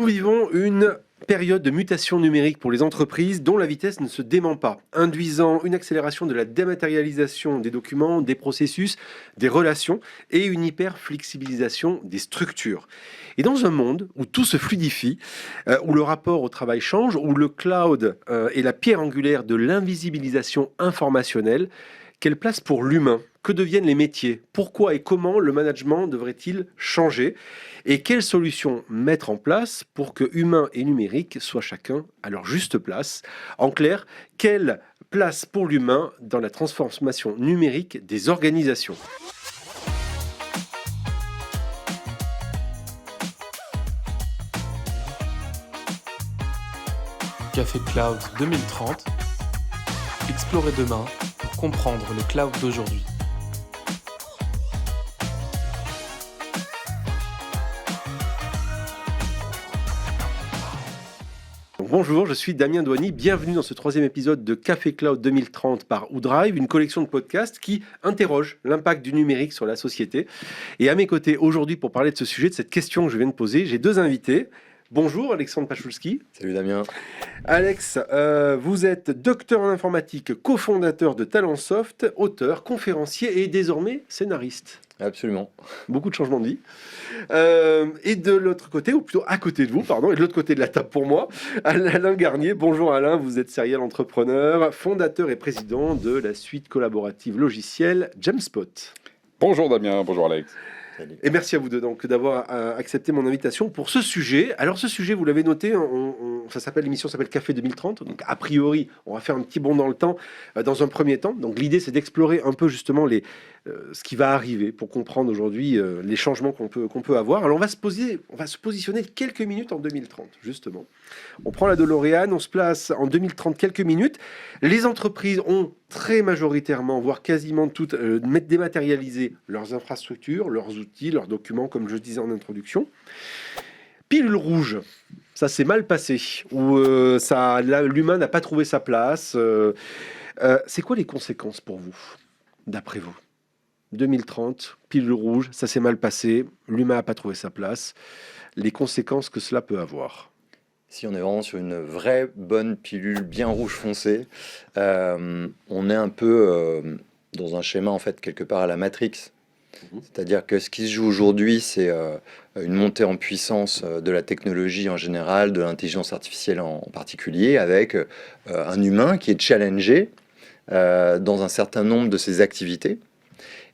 vivons une période de mutation numérique pour les entreprises dont la vitesse ne se dément pas, induisant une accélération de la dématérialisation des documents, des processus, des relations et une hyper-flexibilisation des structures. Et dans un monde où tout se fluidifie, où le rapport au travail change, où le cloud est la pierre angulaire de l'invisibilisation informationnelle, quelle place pour l'humain? Que deviennent les métiers? Pourquoi et comment le management devrait-il changer? Et quelles solutions mettre en place pour que humain et numérique soient chacun à leur juste place? En clair, quelle place pour l'humain dans la transformation numérique des organisations? Café Cloud 2030. Explorer demain pour comprendre le cloud d'aujourd'hui. Bonjour, je suis Damien Douany, bienvenue dans ce troisième épisode de Café Cloud 2030 par OuDrive, une collection de podcasts qui interroge l'impact du numérique sur la société. Et à mes côtés aujourd'hui pour parler de ce sujet, de cette question que je viens de poser, j'ai deux invités. Bonjour Alexandre Pachulski. Salut Damien. Alex, vous êtes docteur en informatique, cofondateur de Talentsoft, auteur, conférencier et désormais scénariste. Absolument. Beaucoup de changements de vie. Et de l'autre côté, ou plutôt à côté de vous, pardon, et de l'autre côté de la table pour moi, Alain Garnier. Bonjour Alain, vous êtes serial entrepreneur, fondateur et président de la suite collaborative logicielle Jamspot. Bonjour Damien, bonjour Alex. Salut. Et merci à vous deux donc d'avoir accepté mon invitation pour ce sujet. Alors ce sujet, vous l'avez noté, l'émission s'appelle Café 2030. Donc a priori, on va faire un petit bond dans le temps dans un premier temps. Donc l'idée, c'est d'explorer un peu justement ce qui va arriver pour comprendre aujourd'hui les changements qu'on peut avoir. Alors on va se positionner quelques minutes en 2030 justement. On prend la DeLorean, on se place en 2030 quelques minutes. Les entreprises ont très majoritairement, voire quasiment toutes, dématérialisé leurs infrastructures, leurs outils, leurs documents, comme je disais en introduction. Pilule rouge, ça s'est mal passé, où l'humain n'a pas trouvé sa place. C'est quoi les conséquences pour vous, d'après vous? 2030, pilule rouge, ça s'est mal passé, l'humain n'a pas trouvé sa place. Les conséquences que cela peut avoir. Si on est vraiment sur une vraie bonne pilule bien rouge foncé, on est un peu dans un schéma en fait quelque part à la Matrix. C'est-à-dire que ce qui se joue aujourd'hui, c'est une montée en puissance de la technologie en général, de l'intelligence artificielle en particulier, avec un humain qui est challengé dans un certain nombre de ses activités.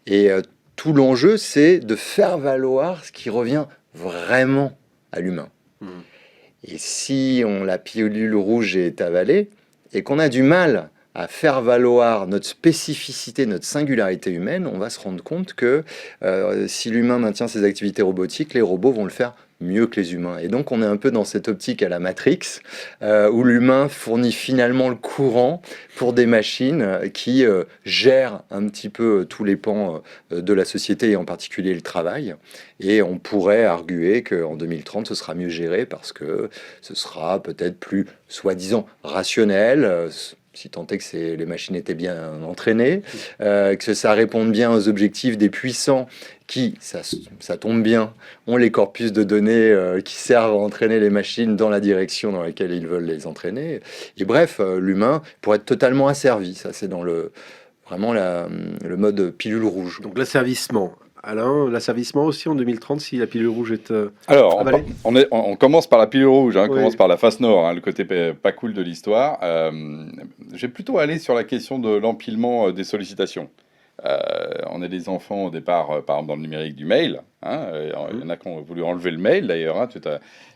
Et tout l'enjeu, c'est de faire valoir ce qui revient vraiment à l'humain. Et si la pilule rouge est avalée et qu'on a du mal à faire valoir notre spécificité, notre singularité humaine, on va se rendre compte que si l'humain maintient ses activités robotiques, les robots vont le faire mieux que les humains. Et donc on est un peu dans cette optique à la Matrix, où l'humain fournit finalement le courant pour des machines qui gèrent un petit peu tous les pans de la société, et en particulier le travail. Et on pourrait arguer qu'en 2030, ce sera mieux géré parce que ce sera peut-être plus, soi-disant, rationnel, si tant est que les machines étaient bien entraînées, que ça réponde bien aux objectifs des puissants qui, ça tombe bien, ont les corpus de données qui servent à entraîner les machines dans la direction dans laquelle ils veulent les entraîner. Et bref, l'humain pourrait être totalement asservi. Ça, c'est dans le mode pilule rouge. Donc l'asservissement. Alain, l'asservissement aussi en 2030 si la pilule rouge est Alors, avalée. on commence par la pilule rouge, on Oui. commence par la face nord, le côté pas cool de l'histoire. Je vais plutôt aller sur la question de l'empilement des sollicitations. On est des enfants au départ, par exemple dans le numérique du mail. Il y en a qui ont voulu enlever le mail d'ailleurs.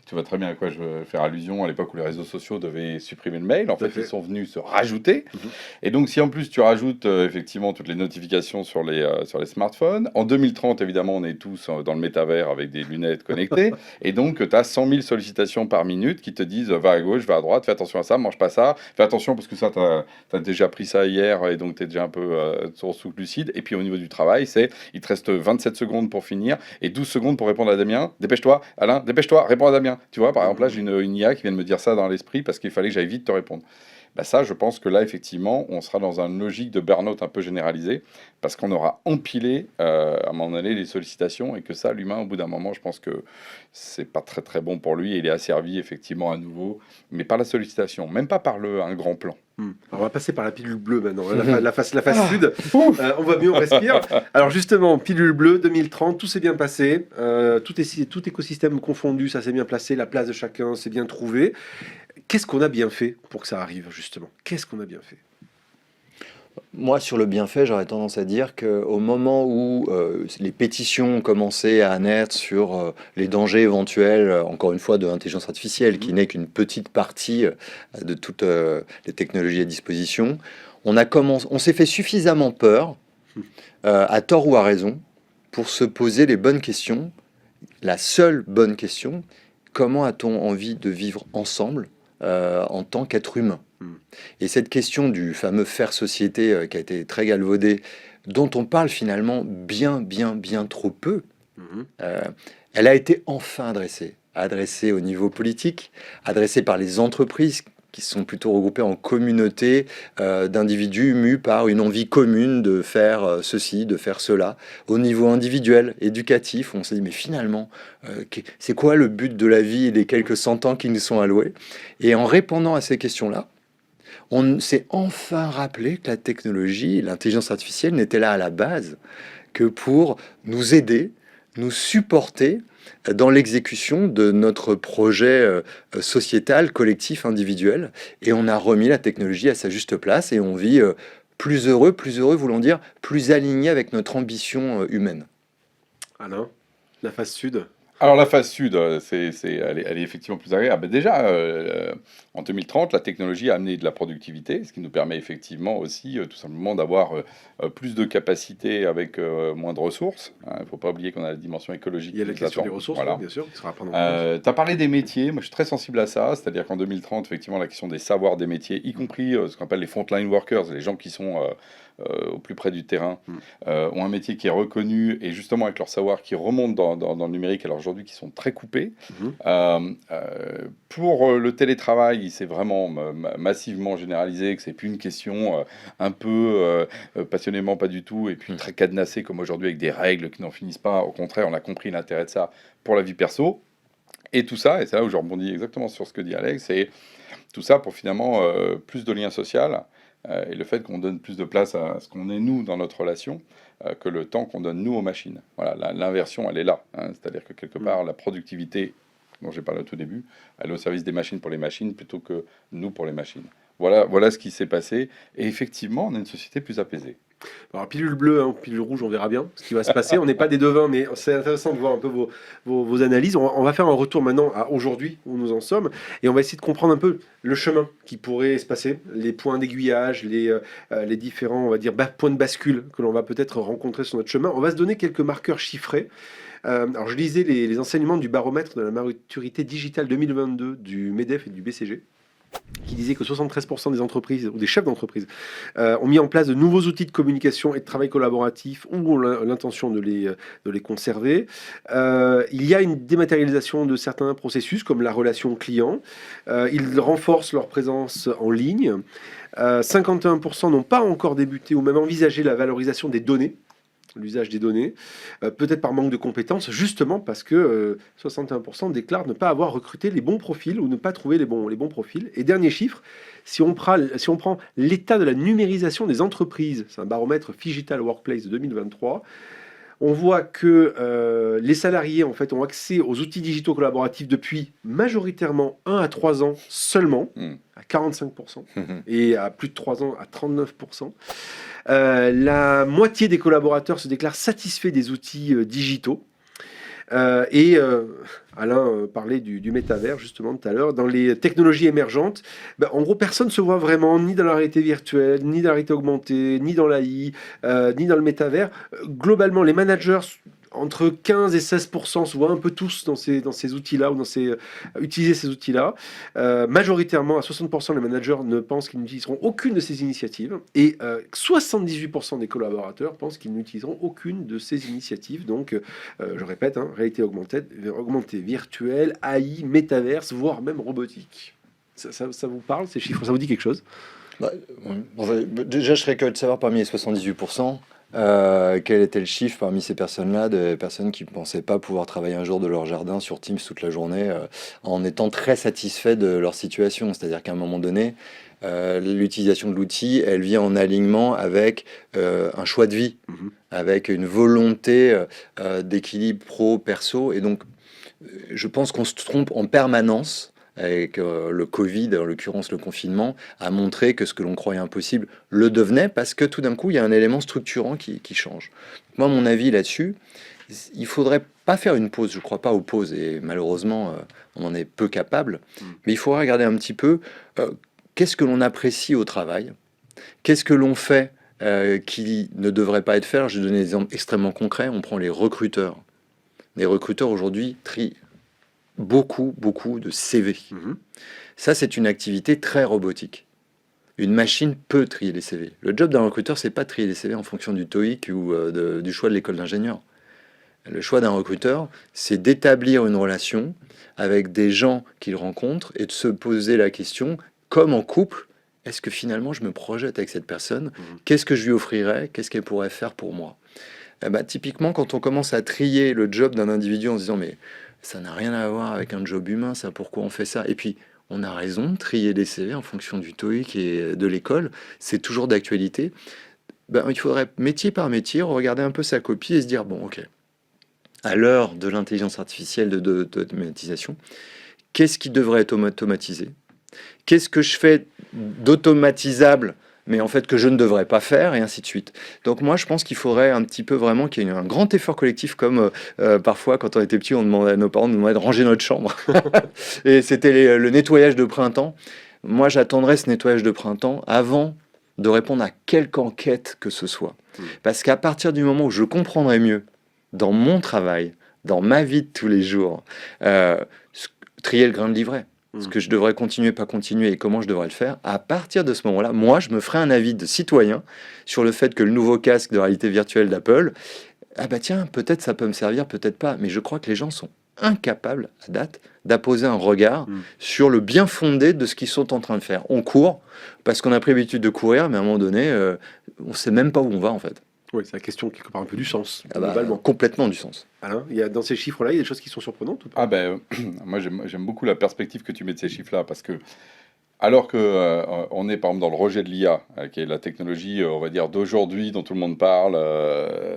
Tu vois très bien à quoi je veux faire allusion à l'époque où les réseaux sociaux devaient supprimer le mail. En fait, ils sont venus se rajouter. Et donc, si en plus tu rajoutes effectivement toutes les notifications sur les smartphones, en 2030, évidemment, on est tous dans le métavers avec des lunettes connectées. Et donc, tu as 100 000 sollicitations par minute qui te disent va à gauche, va à droite, fais attention à ça, mange pas ça, fais attention parce que ça, tu as déjà pris ça hier et donc tu es déjà un peu sous lucide. Et puis, au niveau du travail, il te reste 27 secondes pour finir et 12 secondes pour répondre à Damien. Dépêche-toi, Alain, dépêche-toi, réponds à Damien. Tu vois, par exemple, là, j'ai une IA qui vient de me dire ça dans l'esprit parce qu'il fallait que j'aille vite te répondre. Bah ça, je pense que là, effectivement, on sera dans une logique de burn-out un peu généralisée, parce qu'on aura empilé à un moment donné les sollicitations, et que ça, l'humain, au bout d'un moment, je pense que c'est pas très très bon pour lui, et il est asservi effectivement à nouveau, mais par la sollicitation, même pas par un grand plan. Alors, on va passer par la pilule bleue maintenant, la phase sud. On va mieux, on respire. Alors justement, pilule bleue 2030, tout s'est bien passé, tout écosystème confondu, ça s'est bien placé, la place de chacun s'est bien trouvée. Qu'est-ce qu'on a bien fait pour que ça arrive justement? Qu'est-ce qu'on a bien fait? Moi, sur le bienfait, j'aurais tendance à dire qu'au moment où les pétitions ont commencé à naître sur les dangers éventuels, encore une fois, de l'intelligence artificielle, qui n'est qu'une petite partie de toutes les technologies à disposition, on s'est fait suffisamment peur, à tort ou à raison, pour se poser les bonnes questions. La seule bonne question: comment a-t-on envie de vivre ensemble en tant qu'être humain? Et cette question du fameux faire société qui a été très galvaudé, dont on parle finalement bien trop peu, elle a été enfin adressée au niveau politique, adressée par les entreprises qui sont plutôt regroupées en communautés d'individus mus par une envie commune de faire ceci, de faire cela. Au niveau individuel, éducatif, on s'est dit mais finalement, c'est quoi le but de la vie et des quelques 100 ans qui nous sont alloués? Et en répondant à ces questions-là, on s'est enfin rappelé que la technologie, l'intelligence artificielle n'était là à la base que pour nous aider, nous supporter dans l'exécution de notre projet sociétal, collectif, individuel. Et on a remis la technologie à sa juste place et on vit plus heureux, voulant dire plus aligné avec notre ambition humaine. Alain, la phase sud. Alors la phase sud, elle est effectivement plus agréable. Ben déjà, en 2030, la technologie a amené de la productivité, ce qui nous permet effectivement aussi tout simplement d'avoir plus de capacité avec moins de ressources. Il ne faut pas oublier qu'on a la dimension écologique. Il y a la qui nous question attend. des ressources, Voilà. oui, bien sûr, qui sera à prendre en compte. Tu as parlé des métiers, moi je suis très sensible à ça, c'est-à-dire qu'en 2030, effectivement, la question des savoirs des métiers, y compris ce qu'on appelle les frontline workers, les gens qui sont au plus près du terrain, ont un métier qui est reconnu, et justement avec leur savoir qui remonte dans le numérique, alors aujourd'hui qui sont très coupés. Pour le télétravail, il s'est vraiment massivement généralisé, que c'est plus une question un peu passionnément pas du tout, et puis très cadenassée comme aujourd'hui avec des règles qui n'en finissent pas. Au contraire, on a compris l'intérêt de ça pour la vie perso. Et tout ça, et c'est là où je rebondis exactement sur ce que dit Alex, c'est tout ça pour finalement plus de liens sociaux, et le fait qu'on donne plus de place à ce qu'on est nous dans notre relation que le temps qu'on donne nous aux machines. Voilà, l'inversion, elle est là. C'est-à-dire que quelque part, la productivité dont j'ai parlé au tout début, elle est au service des machines pour les machines plutôt que nous pour les machines. Voilà ce qui s'est passé. Et effectivement, on a une société plus apaisée. Alors, pilule bleue, pilule rouge, on verra bien ce qui va se passer. On n'est pas des devins, mais c'est intéressant de voir un peu vos analyses. On va faire un retour maintenant à aujourd'hui, où nous en sommes, et on va essayer de comprendre un peu le chemin qui pourrait se passer, les points d'aiguillage, les différents, on va dire, points de bascule que l'on va peut-être rencontrer sur notre chemin. On va se donner quelques marqueurs chiffrés. Alors, je lisais les enseignements du baromètre de la maturité digitale 2022 du MEDEF et du BCG, qui disait que 73% des entreprises ou des chefs d'entreprise ont mis en place de nouveaux outils de communication et de travail collaboratif ou ont l'intention de les conserver. Il y a une dématérialisation de certains processus comme la relation client. Ils renforcent leur présence en ligne. 51% n'ont pas encore débuté ou même envisagé la valorisation des données, l'usage des données, peut-être par manque de compétences, justement parce que 61% déclarent ne pas avoir recruté les bons profils ou ne pas trouver les bons profils. Et dernier chiffre, si on prend l'état de la numérisation des entreprises, c'est un baromètre Digital Workplace de 2023, on voit que les salariés en fait, ont accès aux outils digitaux collaboratifs depuis majoritairement 1 à 3 ans seulement, à 45%, et à plus de 3 ans à 39%. La moitié des collaborateurs se déclarent satisfaits des outils digitaux. Alain parlait du métavers justement tout à l'heure. Dans les technologies émergentes, en gros, personne ne se voit vraiment ni dans la réalité virtuelle, ni dans la réalité augmentée, ni dans l'AI, ni dans le métavers. Globalement, les managers, entre 15 et 16% se voient un peu tous dans ces outils-là ou utiliser ces outils-là. Majoritairement, à 60%, les managers ne pensent qu'ils n'utiliseront aucune de ces initiatives et 78% des collaborateurs pensent qu'ils n'utiliseront aucune de ces initiatives. Donc, je répète, réalité augmentée, virtuelle, AI, métaverse, voire même robotique. Ça vous parle, ces chiffres? Ça vous dit quelque chose? Bah, déjà, je serais curieux de savoir parmi les 78%, quel était le chiffre parmi ces personnes-là, de personnes qui ne pensaient pas pouvoir travailler un jour de leur jardin sur Teams toute la journée, en étant très satisfaits de leur situation. C'est-à-dire qu'à un moment donné, l'utilisation de l'outil, elle vient en alignement avec un choix de vie, avec une volonté d'équilibre pro-perso. Et donc, je pense qu'on se trompe en permanence avec le Covid, en l'occurrence le confinement, a montré que ce que l'on croyait impossible le devenait parce que tout d'un coup, il y a un élément structurant qui change. Moi, mon avis là-dessus, il faudrait pas faire une pause, je crois pas aux pauses, et malheureusement, on en est peu capable, mais il faudrait regarder un petit peu qu'est-ce que l'on apprécie au travail, qu'est-ce que l'on fait qui ne devrait pas être fait. Alors, je vais donner des exemples extrêmement concrets. On prend les recruteurs. Les recruteurs aujourd'hui trient beaucoup de CV. Ça, c'est une activité très robotique. Une machine peut trier les CV. Le job d'un recruteur, c'est pas de trier les CV en fonction du TOEIC ou du choix de l'école d'ingénieur. Le choix d'un recruteur, c'est d'établir une relation avec des gens qu'il rencontre et de se poser la question, comme en couple, est-ce que finalement je me projette avec cette personne? Qu'est-ce que je lui offrirais? Qu'est-ce qu'elle pourrait faire pour moi? Typiquement, quand on commence à trier le job d'un individu en se disant mais ça n'a rien à voir avec un job humain, ça, pourquoi on fait ça? Et puis, on a raison de trier les CV en fonction du TOEIC et de l'école, c'est toujours d'actualité. Il faudrait, métier par métier, regarder un peu sa copie et se dire, bon, ok, à l'heure de l'intelligence artificielle, de d'automatisation, qu'est-ce qui devrait être automatisé? Qu'est-ce que je fais d'automatisable mais en fait que je ne devrais pas faire, et ainsi de suite. Donc moi, je pense qu'il faudrait un petit peu vraiment qu'il y ait un grand effort collectif, comme parfois, quand on était petit, on demandait à nos parents de ranger notre chambre. Et c'était le nettoyage de printemps. Moi, j'attendrais ce nettoyage de printemps avant de répondre à quelque enquête que ce soit. Parce qu'à partir du moment où je comprendrai mieux, dans mon travail, dans ma vie de tous les jours, trier le grain de livret, ce que je devrais continuer, pas continuer, et comment je devrais le faire, à partir de ce moment-là, moi, je me ferai un avis de citoyen sur le fait que le nouveau casque de réalité virtuelle d'Apple, tiens, peut-être ça peut me servir, peut-être pas, mais je crois que les gens sont incapables, à date, d'apposer un regard sur le bien fondé de ce qu'ils sont en train de faire. On court, parce qu'on a pris l'habitude de courir, mais à un moment donné, on sait même pas où on va, en fait. Oui, c'est la question quelque part un peu du sens, complètement du sens. Alain, dans ces chiffres-là, il y a des choses qui sont surprenantes ou pas? Moi j'aime beaucoup la perspective que tu mets de ces chiffres-là, parce que alors que on est par exemple dans le rejet de l'IA, qui est la technologie, on va dire, d'aujourd'hui dont tout le monde parle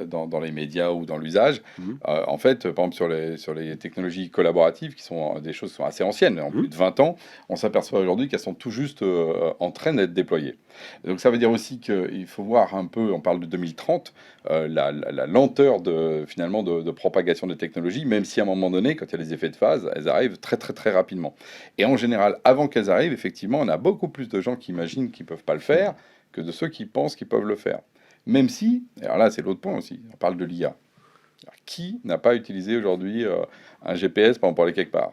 dans les médias ou dans l'usage, en fait, par exemple sur les technologies collaboratives, qui sont des choses qui sont assez anciennes, en plus de 20 ans, on s'aperçoit aujourd'hui qu'elles sont tout juste en train d'être déployées. Et donc ça veut dire aussi qu'il faut voir un peu, on parle de 2030, la lenteur finalement de propagation des technologies, même si à un moment donné, quand il y a les effets de phase, elles arrivent très rapidement. Et en général, avant qu'elles arrivent, effectivement, on a beaucoup plus de gens qui imaginent qu'ils ne peuvent pas le faire que de ceux qui pensent qu'ils peuvent le faire. Même si, alors là c'est l'autre point aussi, on parle de l'IA. Qui n'a pas utilisé aujourd'hui un GPS pour aller quelque part?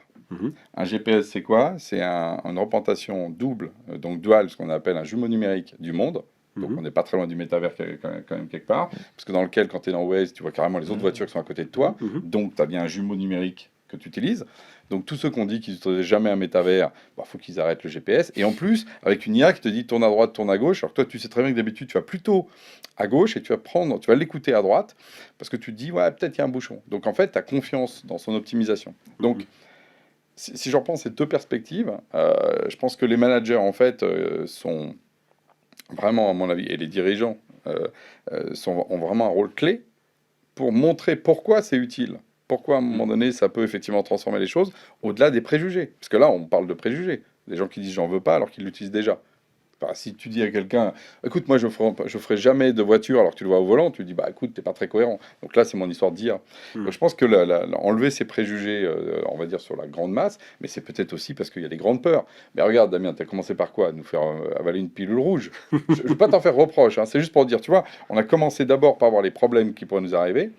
Un GPS, c'est quoi? C'est une représentation double, donc dual, ce qu'on appelle un jumeau numérique du monde. Donc on n'est pas très loin du métavers quand même quelque part, parce que dans lequel, quand tu es dans Waze, tu vois carrément les autres voitures qui sont à côté de toi, donc tu as bien un jumeau numérique que tu utilises. Donc tous ceux qui ont dit qu'ils n'utilisaient jamais un métavers, faut qu'ils arrêtent le GPS. Et en plus, avec une IA qui te dit tourne à droite, tourne à gauche, alors que toi tu sais très bien que d'habitude tu vas plutôt à gauche et tu vas l'écouter à droite, parce que tu te dis ouais, peut-être il y a un bouchon. Donc en fait, tu as confiance dans son optimisation. Donc si je reprends ces deux perspectives, je pense que les managers en fait sont vraiment, à mon avis, et les dirigeants ont vraiment un rôle clé pour montrer pourquoi c'est utile. Pourquoi, à un moment donné, ça peut effectivement transformer les choses au-delà des préjugés. Parce que là, on parle de préjugés. Des gens qui disent « j'en veux pas » alors qu'ils l'utilisent déjà. Si tu dis à quelqu'un « écoute, moi, je ferai jamais de voiture » alors que tu le vois au volant, tu lui dis « écoute, t'es pas très cohérent ». Donc là, c'est mon histoire de dire. Donc, je pense que enlever ces préjugés, on va dire, sur la grande masse, mais c'est peut-être aussi parce qu'il y a des grandes peurs. Mais regarde, Damien, tu as commencé par quoi? Nous faire avaler une pilule rouge. Je ne veux pas t'en faire reproche, hein, c'est juste pour dire, tu vois, on a commencé d'abord par voir les problèmes qui pourraient nous arriver,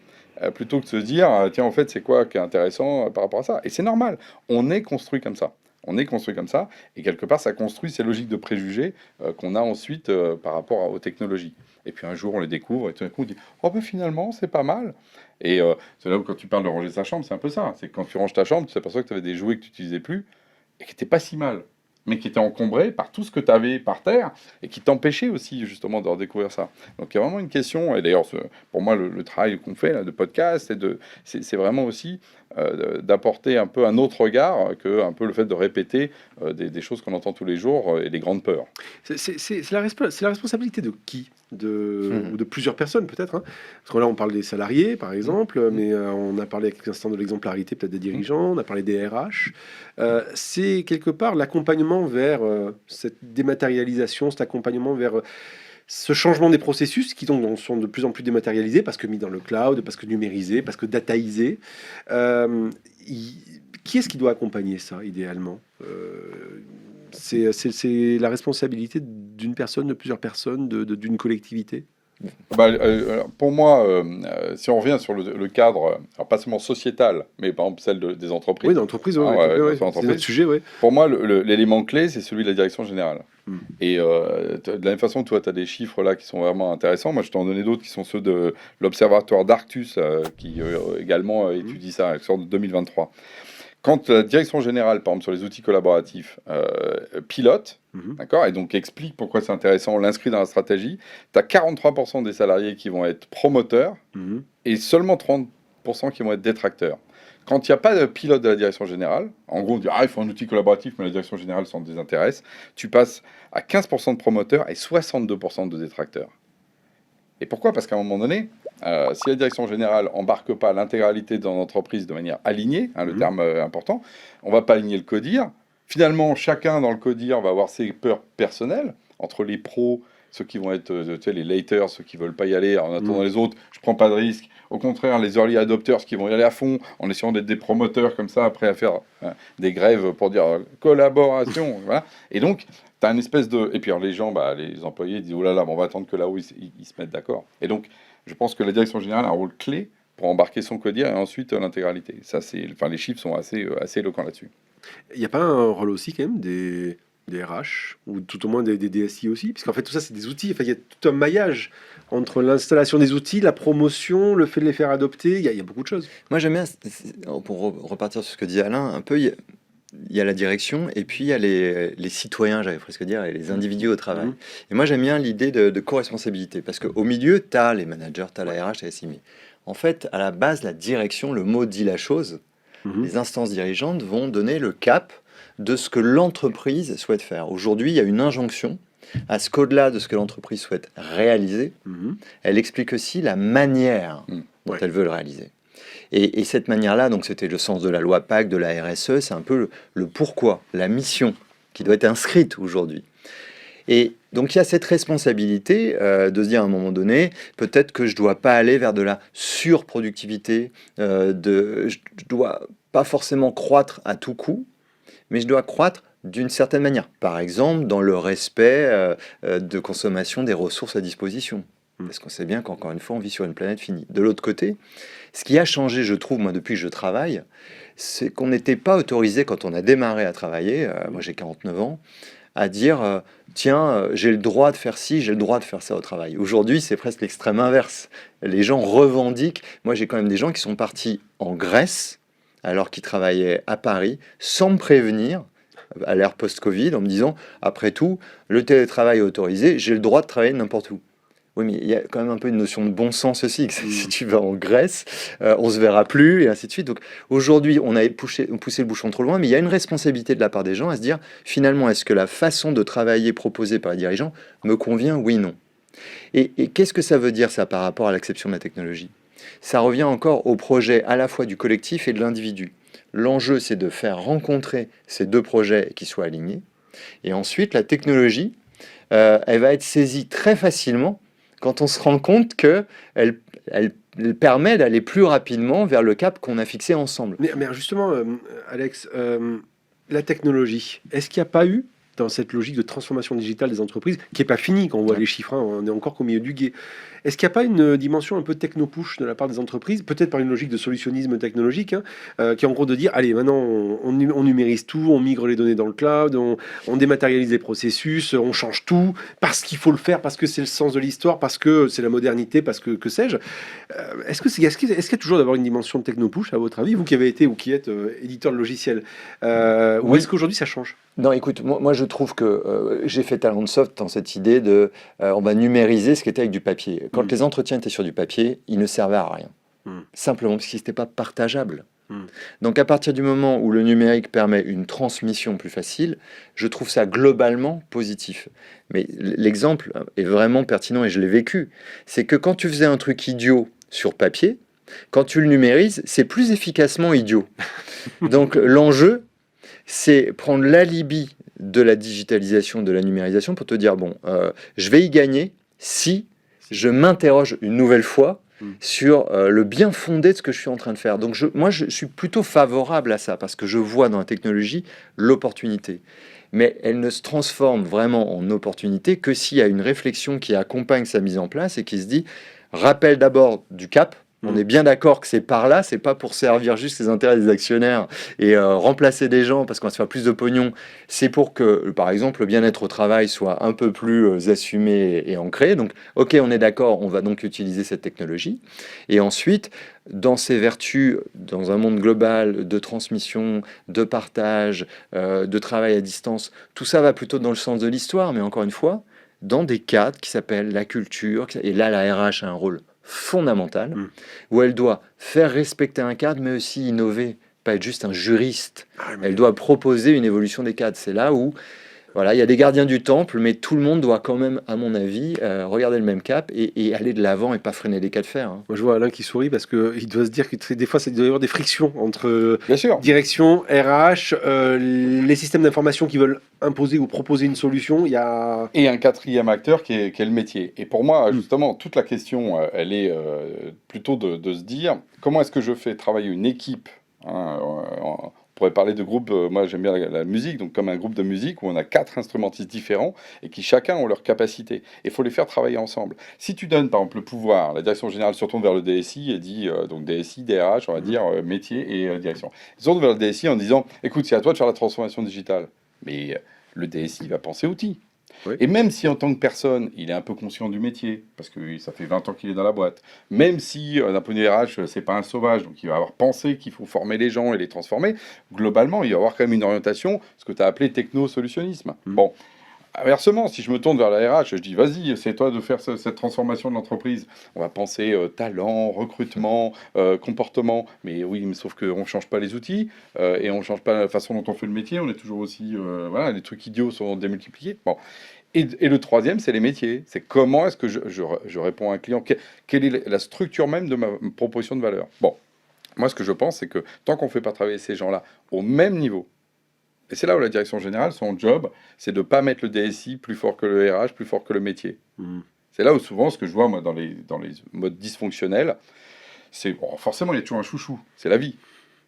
plutôt que de se dire, tiens, en fait, c'est quoi qui est intéressant par rapport à ça? Et c'est normal, on est construit comme ça. On est construit comme ça, et quelque part, ça construit ces logiques de préjugés qu'on a ensuite par rapport aux technologies. Et puis un jour, on les découvre, et tout d'un coup, on dit « oh, ben finalement, c'est pas mal ». Et c'est là où, quand tu parles de ranger sa chambre, c'est un peu ça. C'est que quand tu ranges ta chambre, tu t'aperçois que tu avais des jouets que tu n'utilisais plus, et qui n'étaient pas si mal. mais qui était encombré par tout ce que tu avais par terre et qui t'empêchait aussi justement de redécouvrir ça. Donc il y a vraiment une question, et d'ailleurs pour moi le travail qu'on fait là, de podcast, c'est vraiment aussi d'apporter un peu un autre regard que un peu le fait de répéter des choses qu'on entend tous les jours et des grandes peurs. C'est la responsabilité de qui ou de plusieurs personnes peut-être, hein. Parce que là on parle des salariés par exemple, mais on a parlé à quelques instants de l'exemplarité peut-être des dirigeants, on a parlé des RH. C'est quelque part l'accompagnement vers cette dématérialisation, cet accompagnement vers ce changement des processus qui donc sont de plus en plus dématérialisés parce que mis dans le cloud, parce que numérisés, parce que dataisés. Qui est-ce qui doit accompagner ça idéalement? C'est la responsabilité d'une personne, de plusieurs personnes, d'une collectivité? Pour moi, si on revient sur le cadre, alors pas seulement sociétal, mais par exemple celle des entreprises. Oui, d'entreprise, c'est notre sujet, ouais. Pour moi, l'élément clé, c'est celui de la direction générale. Et de la même façon, toi, tu as des chiffres là qui sont vraiment intéressants. Moi, je t'en donnais d'autres qui sont ceux de l'Observatoire d'Arctus, qui également étudie ça, qui sort de 2023. Quand la direction générale, par exemple, sur les outils collaboratifs, pilote, d'accord, et donc explique pourquoi c'est intéressant, on l'inscrit dans la stratégie, tu as 43% des salariés qui vont être promoteurs et seulement 30% qui vont être détracteurs. Quand il n'y a pas de pilote de la direction générale, en gros, on dit « Ah, il faut un outil collaboratif, mais la direction générale s'en désintéresse », tu passes à 15% de promoteurs et 62% de détracteurs. Et pourquoi? Parce qu'à un moment donné, si la direction générale embarque pas l'intégralité dans l'entreprise de manière alignée, le terme important, on va pas aligner le CODIR. Finalement, chacun dans le CODIR va avoir ses peurs personnelles, entre les pros, ceux qui vont être les laters, ceux qui veulent pas y aller en attendant les autres, je prends pas de risque. Au contraire, les early adopters qui vont y aller à fond, en essayant d'être des promoteurs comme ça, après à faire des grèves pour dire collaboration. Voilà. Et donc, tu as une espèce de... Et puis alors, les gens, les employés disent « Oh là là, on va attendre que là où ils se mettent d'accord ». Et donc, je pense que la direction générale a un rôle clé pour embarquer son CODIR et ensuite l'intégralité. Ça, les chiffres sont assez éloquents là-dessus. Il n'y a pas un rôle aussi quand même des RH, ou tout au moins des DSI aussi, parce qu'en fait tout ça c'est des outils, enfin, il y a tout un maillage entre l'installation des outils, la promotion, le fait de les faire adopter, il y a beaucoup de choses. Moi j'aime bien, pour repartir sur ce que dit Alain, un peu, il y a la direction et puis il y a les citoyens, j'allais presque dire, et les individus au travail. Et moi j'aime bien l'idée de co-responsabilité, parce qu'au milieu, tu as les managers, tu as la RH, tu as la SIMI. En fait, à la base, la direction, le mot dit la chose, les instances dirigeantes vont donner le cap de ce que l'entreprise souhaite faire. Aujourd'hui, il y a une injonction à ce qu'au-delà de ce que l'entreprise souhaite réaliser, elle explique aussi la manière dont elle veut le réaliser. Et cette manière-là, donc c'était le sens de la loi PAC, de la RSE, c'est un peu le pourquoi, la mission qui doit être inscrite aujourd'hui. Et donc il y a cette responsabilité de se dire à un moment donné, peut-être que je ne dois pas aller vers de la surproductivité, je ne dois pas forcément croître à tout coup, mais je dois croître d'une certaine manière. Par exemple, dans le respect de consommation des ressources à disposition. Parce qu'on sait bien qu'encore une fois, on vit sur une planète finie. De l'autre côté, ce qui a changé, je trouve, moi, depuis que je travaille, c'est qu'on n'était pas autorisé, quand on a démarré à travailler, moi j'ai 49 ans, à dire tiens, j'ai le droit de faire ci, j'ai le droit de faire ça au travail. Aujourd'hui, c'est presque l'extrême inverse. Les gens revendiquent. Moi, j'ai quand même des gens qui sont partis en Grèce, alors qu'ils travaillaient à Paris, sans me prévenir, à l'ère post-Covid, en me disant, après tout, le télétravail est autorisé, j'ai le droit de travailler n'importe où. Oui, mais il y a quand même un peu une notion de bon sens aussi, que si tu vas en Grèce, on se verra plus, et ainsi de suite. Donc aujourd'hui, on a poussé le bouchon trop loin, mais il y a une responsabilité de la part des gens à se dire, finalement, est-ce que la façon de travailler proposée par les dirigeants me convient, oui, non. Et qu'est-ce que ça veut dire, ça, par rapport à l'acceptation de la technologie? Ça revient encore au projet à la fois du collectif et de l'individu. L'enjeu, c'est de faire rencontrer ces deux projets qui soient alignés. Et ensuite, la technologie, elle va être saisie très facilement quand on se rend compte qu'elle permet d'aller plus rapidement vers le cap qu'on a fixé ensemble. Mais justement, Alex, la technologie, est-ce qu'il n'y a pas eu dans cette logique de transformation digitale des entreprises, qui n'est pas finie quand on voit les chiffres, hein, on est encore qu'au milieu du gué. Est-ce qu'il n'y a pas une dimension un peu techno-push de la part des entreprises, peut-être par une logique de solutionnisme technologique, hein, qui est en gros de dire, allez, maintenant on numérise tout, on migre les données dans le cloud, on dématérialise les processus, on change tout, parce qu'il faut le faire, parce que c'est le sens de l'histoire, parce que c'est la modernité, parce que sais-je. Est-ce qu'il y a toujours d'avoir une dimension de techno-push, à votre avis, vous qui avez été ou qui êtes éditeur de logiciels, ou est-ce qu'aujourd'hui ça change? Non, écoute, moi je trouve que j'ai fait Talentsoft dans cette idée de on va numériser ce qui était avec du papier. Quand les entretiens étaient sur du papier, ils ne servaient à rien. Simplement parce qu'ils n'étaient pas partageables. Donc à partir du moment où le numérique permet une transmission plus facile, je trouve ça globalement positif. Mais l'exemple est vraiment pertinent et je l'ai vécu. C'est que quand tu faisais un truc idiot sur papier, quand tu le numérises, c'est plus efficacement idiot. Donc l'enjeu, c'est prendre l'alibi de la digitalisation, de la numérisation pour te dire, bon, je vais y gagner si je m'interroge une nouvelle fois sur le bien fondé de ce que je suis en train de faire. Donc moi, je suis plutôt favorable à ça parce que je vois dans la technologie l'opportunité. Mais elle ne se transforme vraiment en opportunité que s'il y a une réflexion qui accompagne sa mise en place et qui se dit, rappel d'abord du cap. On est bien d'accord que c'est par là, c'est pas pour servir juste les intérêts des actionnaires et remplacer des gens parce qu'on va se faire plus de pognon. C'est pour que, par exemple, le bien-être au travail soit un peu plus assumé et ancré. Donc, ok, on est d'accord, on va donc utiliser cette technologie. Et ensuite, dans ses vertus, dans un monde global de transmission, de partage, de travail à distance, tout ça va plutôt dans le sens de l'histoire, mais encore une fois, dans des cadres qui s'appellent la culture. Et là, la RH a un rôle fondamentale, où elle doit faire respecter un cadre, mais aussi innover, pas être juste un juriste. Elle doit proposer une évolution des cadres. C'est là où, voilà, il y a des gardiens du temple, mais tout le monde doit quand même, à mon avis, regarder le même cap et aller de l'avant et pas freiner les cas de fer. Moi, je vois Alain qui sourit parce qu'il doit se dire que des fois, il doit y avoir des frictions entre Bien sûr. direction, RH, les systèmes d'information qui veulent imposer ou proposer une solution. Il y a... Et un quatrième acteur qui est le métier. Et pour moi, justement, toute la question, elle est plutôt de se dire comment est-ce que je fais travailler une équipe, hein, on pourrait parler de groupe, moi j'aime bien la musique, donc comme un groupe de musique où on a 4 instrumentistes différents et qui chacun ont leur capacité. Et il faut les faire travailler ensemble. Si tu donnes par exemple le pouvoir, la direction générale se retourne vers le DSI et dit, donc DSI, DRH, on va dire métier et direction. Ils se retournent vers le DSI en disant, écoute, c'est à toi de faire la transformation digitale. Mais le DSI va penser outils. Oui. Et même si en tant que personne, il est un peu conscient du métier, parce que ça fait 20 ans qu'il est dans la boîte, même si d'un point de vue RH, c'est pas un sauvage, donc il va avoir pensé qu'il faut former les gens et les transformer, globalement, il va avoir quand même une orientation, ce que tu as appelé techno-solutionnisme. Bon. Inversement, si je me tourne vers la RH, je dis vas-y, c'est toi de faire cette transformation de l'entreprise. On va penser talent, recrutement, comportement. Mais oui, mais sauf qu'on ne change pas les outils et on ne change pas la façon dont on fait le métier. On est toujours aussi... voilà, les trucs idiots sont démultipliés. Bon. Et le troisième, c'est les métiers. C'est comment est-ce que je réponds à un client. Quelle est la structure même de ma proposition de valeur. Bon, moi, ce que je pense, c'est que tant qu'on ne fait pas travailler ces gens-là au même niveau, et c'est là où la direction générale, son job, c'est de ne pas mettre le DSI plus fort que le RH, plus fort que le métier. C'est là où souvent, ce que je vois moi dans les modes dysfonctionnels, c'est bon, forcément il y a toujours un chouchou, c'est la vie.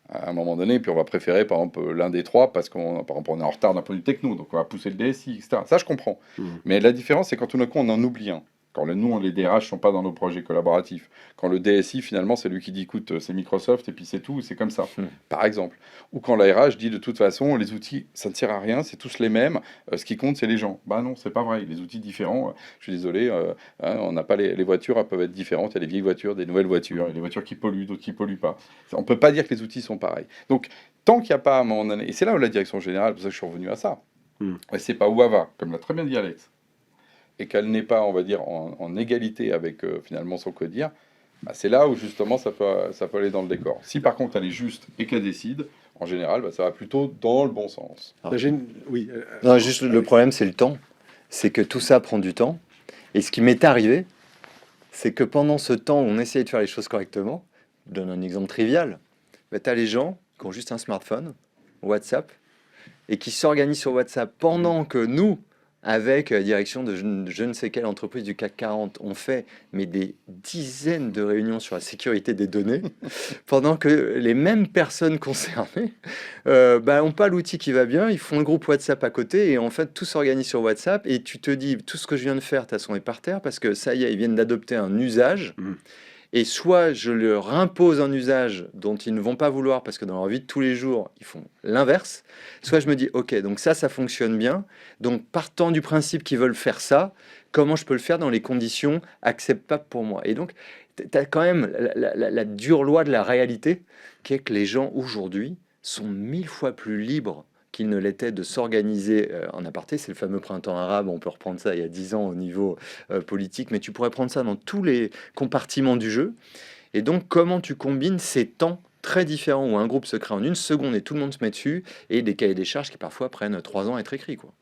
À un moment donné, puis on va préférer par exemple l'un des trois parce qu'on par exemple, on est en retard d'un point de vue techno, donc on va pousser le DSI, etc. Ça je comprends. Mais la différence, c'est quand tout d'un coup on en oublie un. Quand nous, les DRH ne sont pas dans nos projets collaboratifs. Quand le DSI, finalement, c'est lui qui dit, écoute, c'est Microsoft, et puis c'est tout, c'est comme ça, par exemple. Ou quand la RH dit, de toute façon, les outils, ça ne sert à rien, c'est tous les mêmes, ce qui compte, c'est les gens. Bah non, c'est pas vrai, les outils différents, je suis désolé, on n'a pas les voitures, elles peuvent être différentes, il y a des vieilles voitures, des nouvelles voitures, il y a des voitures qui polluent, d'autres qui polluent pas. On ne peut pas dire que les outils sont pareils. Donc, tant qu'il n'y a pas à un moment donné, et c'est là où la direction générale, c'est pour ça que je suis revenu à ça, c'est pas où elle va, comme l'a très bien dit Alex, et qu'elle n'est pas, on va dire, en égalité avec finalement son codir, bah, c'est là où justement ça peut aller dans le décor. Si par contre elle est juste et qu'elle décide, en général, bah, ça va plutôt dans le bon sens. Oui. Non, juste le problème, c'est le temps. C'est que tout ça prend du temps. Et ce qui m'est arrivé, c'est que pendant ce temps où on essayait de faire les choses correctement, je donne un exemple trivial, bah, tu as les gens qui ont juste un smartphone, WhatsApp, et qui s'organisent sur WhatsApp pendant que nous, avec la direction de je ne sais quelle entreprise du CAC 40. On fait mais des dizaines de réunions sur la sécurité des données, pendant que les mêmes personnes concernées n'ont pas l'outil qui va bien, ils font le groupe WhatsApp à côté, et en fait, tout s'organise sur WhatsApp, et tu te dis, tout ce que je viens de faire, de toute façon, est par terre, parce que ça y est, ils viennent d'adopter un usage. Et soit je leur impose un usage dont ils ne vont pas vouloir parce que dans leur vie de tous les jours, ils font l'inverse. Soit je me dis, ok, donc ça fonctionne bien. Donc partant du principe qu'ils veulent faire ça, comment je peux le faire dans les conditions acceptables pour moi? Et donc, tu as quand même la dure loi de la réalité qui est que les gens aujourd'hui sont 1000 fois plus libres qu'il ne l'était de s'organiser en aparté. C'est le fameux printemps arabe, on peut reprendre ça il y a 10 ans au niveau politique, mais tu pourrais prendre ça dans tous les compartiments du jeu. Et donc, comment tu combines ces temps très différents où un groupe se crée en une seconde et tout le monde se met dessus, et des cahiers des charges qui parfois prennent 3 ans à être écrits, quoi.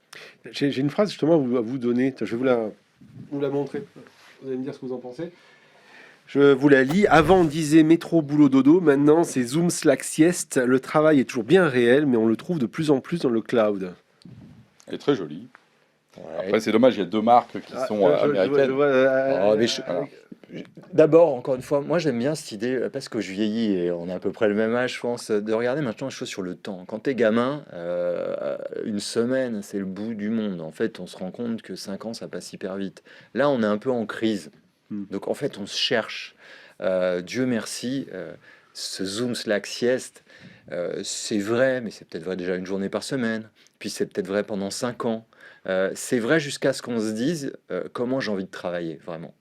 J'ai une phrase justement à vous donner, je vais vous la montrer, vous allez me dire ce que vous en pensez. Je vous la lis. Avant, on disait métro, boulot, dodo. Maintenant, c'est Zoom, Slack, sieste. Le travail est toujours bien réel, mais on le trouve de plus en plus dans le cloud. Elle est très jolie. Après, c'est dommage, il y a 2 marques qui sont américaines. D'abord, encore une fois, moi j'aime bien cette idée, parce que je vieillis et on a à peu près le même âge, je pense, de regarder maintenant les choses sur le temps. Quand t'es gamin, une semaine, c'est le bout du monde. En fait, on se rend compte que 5 ans, ça passe hyper vite. Là, on est un peu en crise. Donc, en fait, on se cherche. Dieu merci, ce Zoom, Slack, sieste, c'est vrai, mais c'est peut-être vrai déjà une journée par semaine. Puis c'est peut-être vrai pendant 5 ans. C'est vrai jusqu'à ce qu'on se dise comment j'ai envie de travailler, vraiment.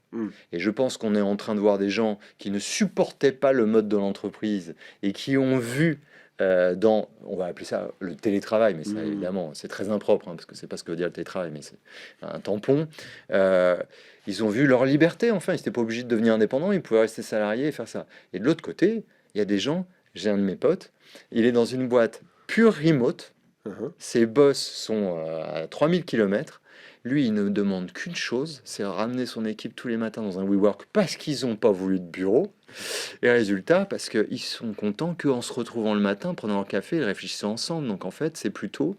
Et je pense qu'on est en train de voir des gens qui ne supportaient pas le mode de l'entreprise et qui ont vu dans, on va appeler ça le télétravail, mais ça évidemment c'est très impropre, hein, parce que c'est pas ce que veut dire le télétravail, mais c'est un tampon. Ils ont vu leur liberté, enfin, ils n'étaient pas obligés de devenir indépendants, ils pouvaient rester salariés et faire ça. Et de l'autre côté, il y a des gens, j'ai un de mes potes, il est dans une boîte pure remote, ses boss sont à 3000 km. Lui, il ne demande qu'une chose, c'est ramener son équipe tous les matins dans un WeWork parce qu'ils n'ont pas voulu de bureau. Et résultat, parce qu'ils sont contents qu'en se retrouvant le matin, prenant leur café, ils réfléchissent ensemble. Donc en fait, c'est plutôt,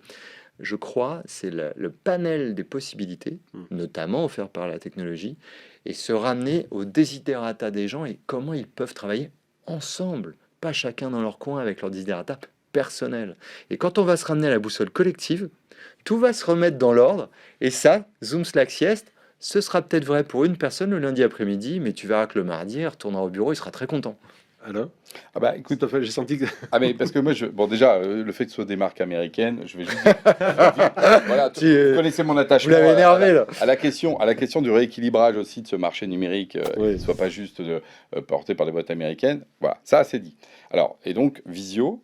je crois, c'est le panel des possibilités, notamment offert par la technologie, et se ramener aux desiderata des gens et comment ils peuvent travailler ensemble, pas chacun dans leur coin avec leurs desiderata personnels. Et quand on va se ramener à la boussole collective, tout va se remettre dans l'ordre, et ça, Zoom, Slack, sieste, ce sera peut-être vrai pour une personne le lundi après-midi, mais tu verras que le mardi, il retournera au bureau, il sera très content. Alain ? Ah bah écoute, j'ai senti que... Ah mais parce que moi, bon déjà, le fait que ce soit des marques américaines, je vais juste... voilà, vous connaissez mon attachement. Vous l'avez énervé là. À la question du rééquilibrage aussi de ce marché numérique, qu'il ne soit pas juste porté par les boîtes américaines. Voilà, ça c'est dit. Alors, et donc, visio,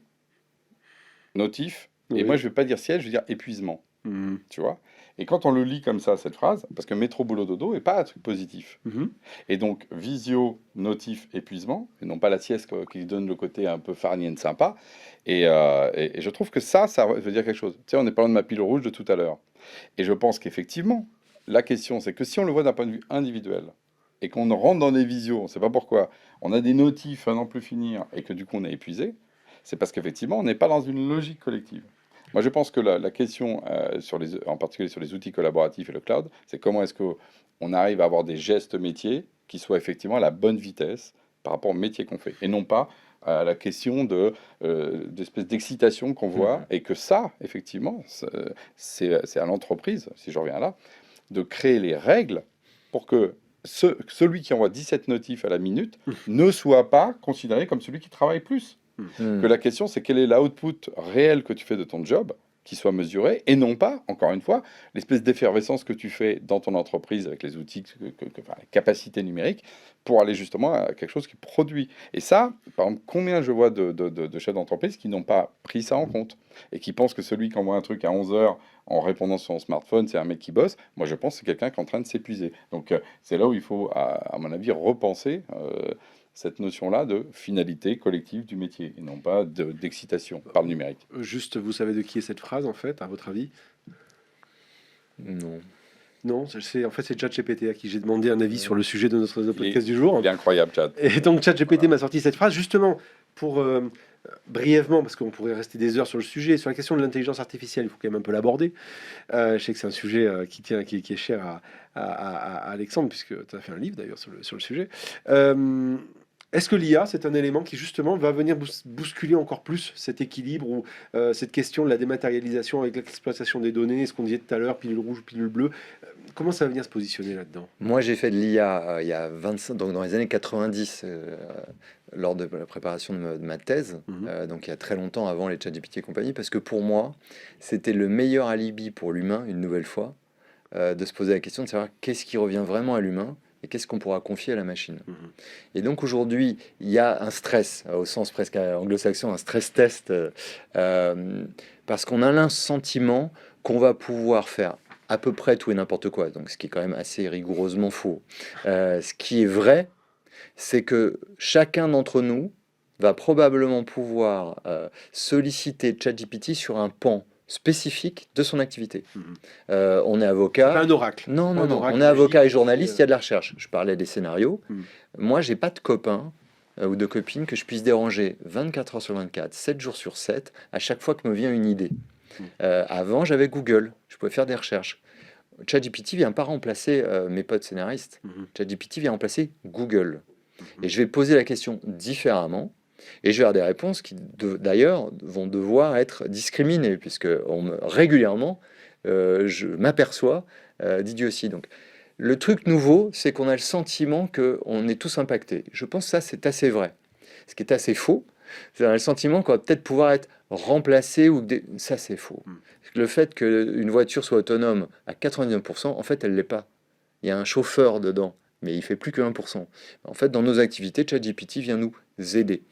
notif, et moi je vais pas dire siège, je vais dire épuisement. Tu vois. Et quand on le lit comme ça, cette phrase, parce que métro, boulot, dodo n'est pas un truc positif. Et donc, visio, notif, épuisement, et non pas la sieste qui donne le côté un peu farnienne sympa. Et je trouve que ça veut dire quelque chose. Tu sais, on est parlant de ma pile rouge de tout à l'heure. Et je pense qu'effectivement, la question, c'est que si on le voit d'un point de vue individuel, et qu'on rentre dans des visios, on ne sait pas pourquoi, on a des notifs à n'en plus finir, et que du coup on est épuisé, c'est parce qu'effectivement, on n'est pas dans une logique collective. Moi, je pense que la question, en particulier sur les outils collaboratifs et le cloud, c'est comment est-ce qu'on arrive à avoir des gestes métiers qui soient effectivement à la bonne vitesse par rapport au métier qu'on fait, et non pas à la question d'espèce d'excitation qu'on voit, et que ça, effectivement, c'est à l'entreprise, si je reviens là, de créer les règles pour que celui qui envoie 17 notifs à la minute ne soit pas considéré comme celui qui travaille plus. Que la question, c'est quel est l'output réel que tu fais de ton job, qui soit mesuré, et non pas, encore une fois, l'espèce d'effervescence que tu fais dans ton entreprise avec les outils, enfin, les capacités numériques, pour aller justement à quelque chose qui produit. Et ça, par exemple, combien je vois de chefs d'entreprise qui n'ont pas pris ça en compte, et qui pensent que celui qui envoie un truc à 11h en répondant sur son smartphone, c'est un mec qui bosse. Moi, je pense que c'est quelqu'un qui est en train de s'épuiser. Donc, c'est là où il faut, à mon avis, repenser cette notion-là de finalité collective du métier, et non pas d'excitation par le numérique. Juste, vous savez de qui est cette phrase, en fait, à votre avis? Non. Non, en fait, c'est ChatGPT à qui j'ai demandé un avis sur le sujet de notre podcast du jour. Il est incroyable, Chat. Et donc, ChatGPT m'a sorti cette phrase, justement, pour brièvement, parce qu'on pourrait rester des heures sur le sujet, sur la question de l'intelligence artificielle, il faut quand même un peu l'aborder. Je sais que c'est un sujet qui est cher à Alexandre, puisque tu as fait un livre d'ailleurs sur le sujet. Est-ce que l'IA, c'est un élément qui justement va venir bousculer encore plus cet équilibre ou cette question de la dématérialisation avec l'exploitation des données, ce qu'on disait tout à l'heure, pilule rouge, pilule bleue, comment ça va venir se positionner là-dedans? Moi, j'ai fait de l'IA il y a 25, donc dans les années 90, lors de la préparation de ma thèse, donc il y a très longtemps avant les ChatGPT et compagnie, parce que pour moi, c'était le meilleur alibi pour l'humain, une nouvelle fois, de se poser la question de savoir qu'est-ce qui revient vraiment à l'humain et qu'est-ce qu'on pourra confier à la machine. Et donc aujourd'hui, il y a un stress, au sens presque anglo-saxon, un stress test, parce qu'on a le sentiment qu'on va pouvoir faire à peu près tout et n'importe quoi, donc ce qui est quand même assez rigoureusement faux. Ce qui est vrai, c'est que chacun d'entre nous va probablement pouvoir solliciter ChatGPT sur un pan spécifique de son activité. On est Pas avocat. un oracle. Non, Pas non, un non. oracle On est avocat et magique, journaliste, il y a de la recherche. Je parlais des scénarios. Mm. Moi, j'ai pas de copain ou de copine que je puisse déranger 24 heures sur 24, 7 jours sur 7, à chaque fois que me vient une idée. Avant, j'avais Google. Je pouvais faire des recherches. ChatGPT vient pas remplacer mes potes scénaristes. ChatGPT vient remplacer Google. Et je vais poser la question différemment. Et je vais avoir des réponses qui, d'ailleurs, vont devoir être discriminées, puisque régulièrement, je m'aperçois d'idiotie. Donc, le truc nouveau, c'est qu'on a le sentiment qu'on est tous impactés. Je pense que ça, c'est assez vrai. Ce qui est assez faux, c'est le sentiment qu'on va peut-être pouvoir être remplacé, ça, c'est faux. Le fait qu'une voiture soit autonome à 99%, en fait, elle ne l'est pas. Il y a un chauffeur dedans, mais il fait plus que 1%. En fait, dans nos activités, ChatGPT vient nous aider.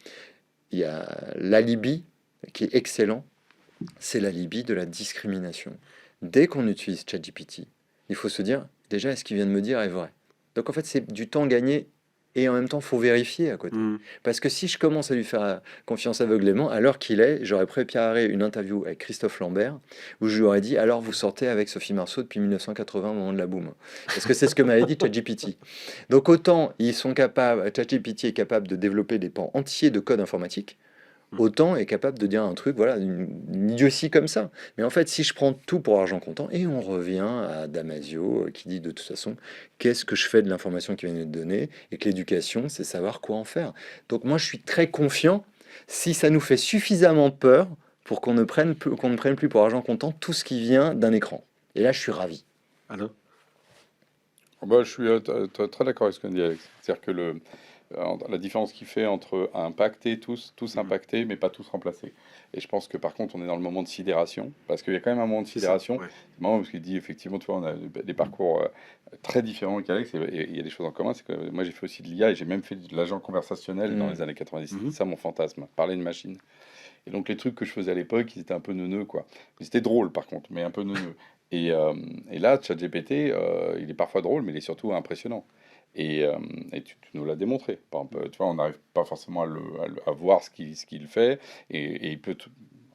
Il y a l'alibi qui est excellent, c'est l'alibi de la discrimination. Dès qu'on utilise ChatGPT, il faut se dire, déjà, est-ce qu'il vient de me dire est vrai? Donc en fait, c'est du temps gagné et en même temps, il faut vérifier à côté. Parce que si je commence à lui faire confiance aveuglément, à l'heure qu'il est, j'aurais préparé une interview avec Christophe Lambert où je lui aurais dit, alors vous sortez avec Sophie Marceau depuis 1980 au moment de la boom. Parce que c'est ce que m'avait dit ChatGPT. Donc autant ChatGPT est capable de développer des pans entiers de code informatique, autant est capable de dire un truc, voilà, une idiotie comme ça. Mais en fait, si je prends tout pour argent comptant, et on revient à Damasio qui dit de toute façon, qu'est-ce que je fais de l'information qui vient de donner, et que l'éducation, c'est savoir quoi en faire. Donc moi, je suis très confiant si ça nous fait suffisamment peur pour qu'on ne prenne plus pour argent comptant tout ce qui vient d'un écran. Et là, je suis ravi. Alain? Bah, je suis très d'accord avec ce qu'on dit, Alex. C'est-à-dire que la différence qu'il fait entre impacter, tous impacter, mais pas tous remplacés. Et je pense que par contre, on est dans le moment de sidération, parce qu'il y a quand même un moment de sidération. Ouais. C'est marrant parce qu'il dit effectivement, tu vois, on a des parcours très différents qu'Alex, et il y a des choses en commun. C'est que moi, j'ai fait aussi de l'IA et j'ai même fait de l'agent conversationnel dans les années 90. C'est ça mon fantasme, parler de machine. Et donc les trucs que je faisais à l'époque, ils étaient un peu neuneux, quoi. C'était drôle par contre, mais un peu neuneux. Et là, ChatGPT, il est parfois drôle, mais il est surtout impressionnant. Et tu nous l'as démontré. Par exemple, tu vois, on n'arrive pas forcément à voir ce qu'il fait, et il peut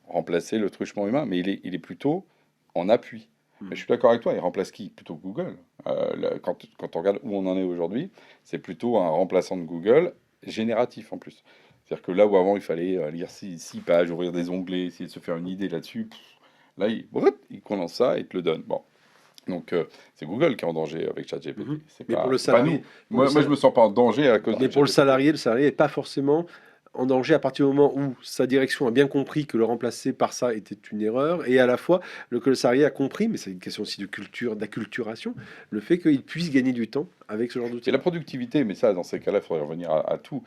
remplacer le truchement humain, mais il est plutôt en appui. Mais je suis d'accord avec toi, il remplace qui? Plutôt Google. Quand on regarde où on en est aujourd'hui, c'est plutôt un remplaçant de Google, génératif en plus. C'est-à-dire que là où avant il fallait lire 6 pages, ouvrir des onglets, essayer de se faire une idée là-dessus, là il condense ça et te le donne. Bon. Donc c'est Google qui est en danger avec ChatGPT. Mais pour le c'est pas salarié, nous. Moi, je me sens pas en danger à cause mais de pour le ChatGPT. salarié n'est pas forcément en danger à partir du moment où sa direction a bien compris que le remplacer par ça était une erreur, et à la fois que le salarié a compris, mais c'est une question aussi de culture, d'acculturation, le fait qu'il puisse gagner du temps avec ce genre d'outil. Et la productivité, mais ça, dans ces cas-là, il faudrait revenir à tout.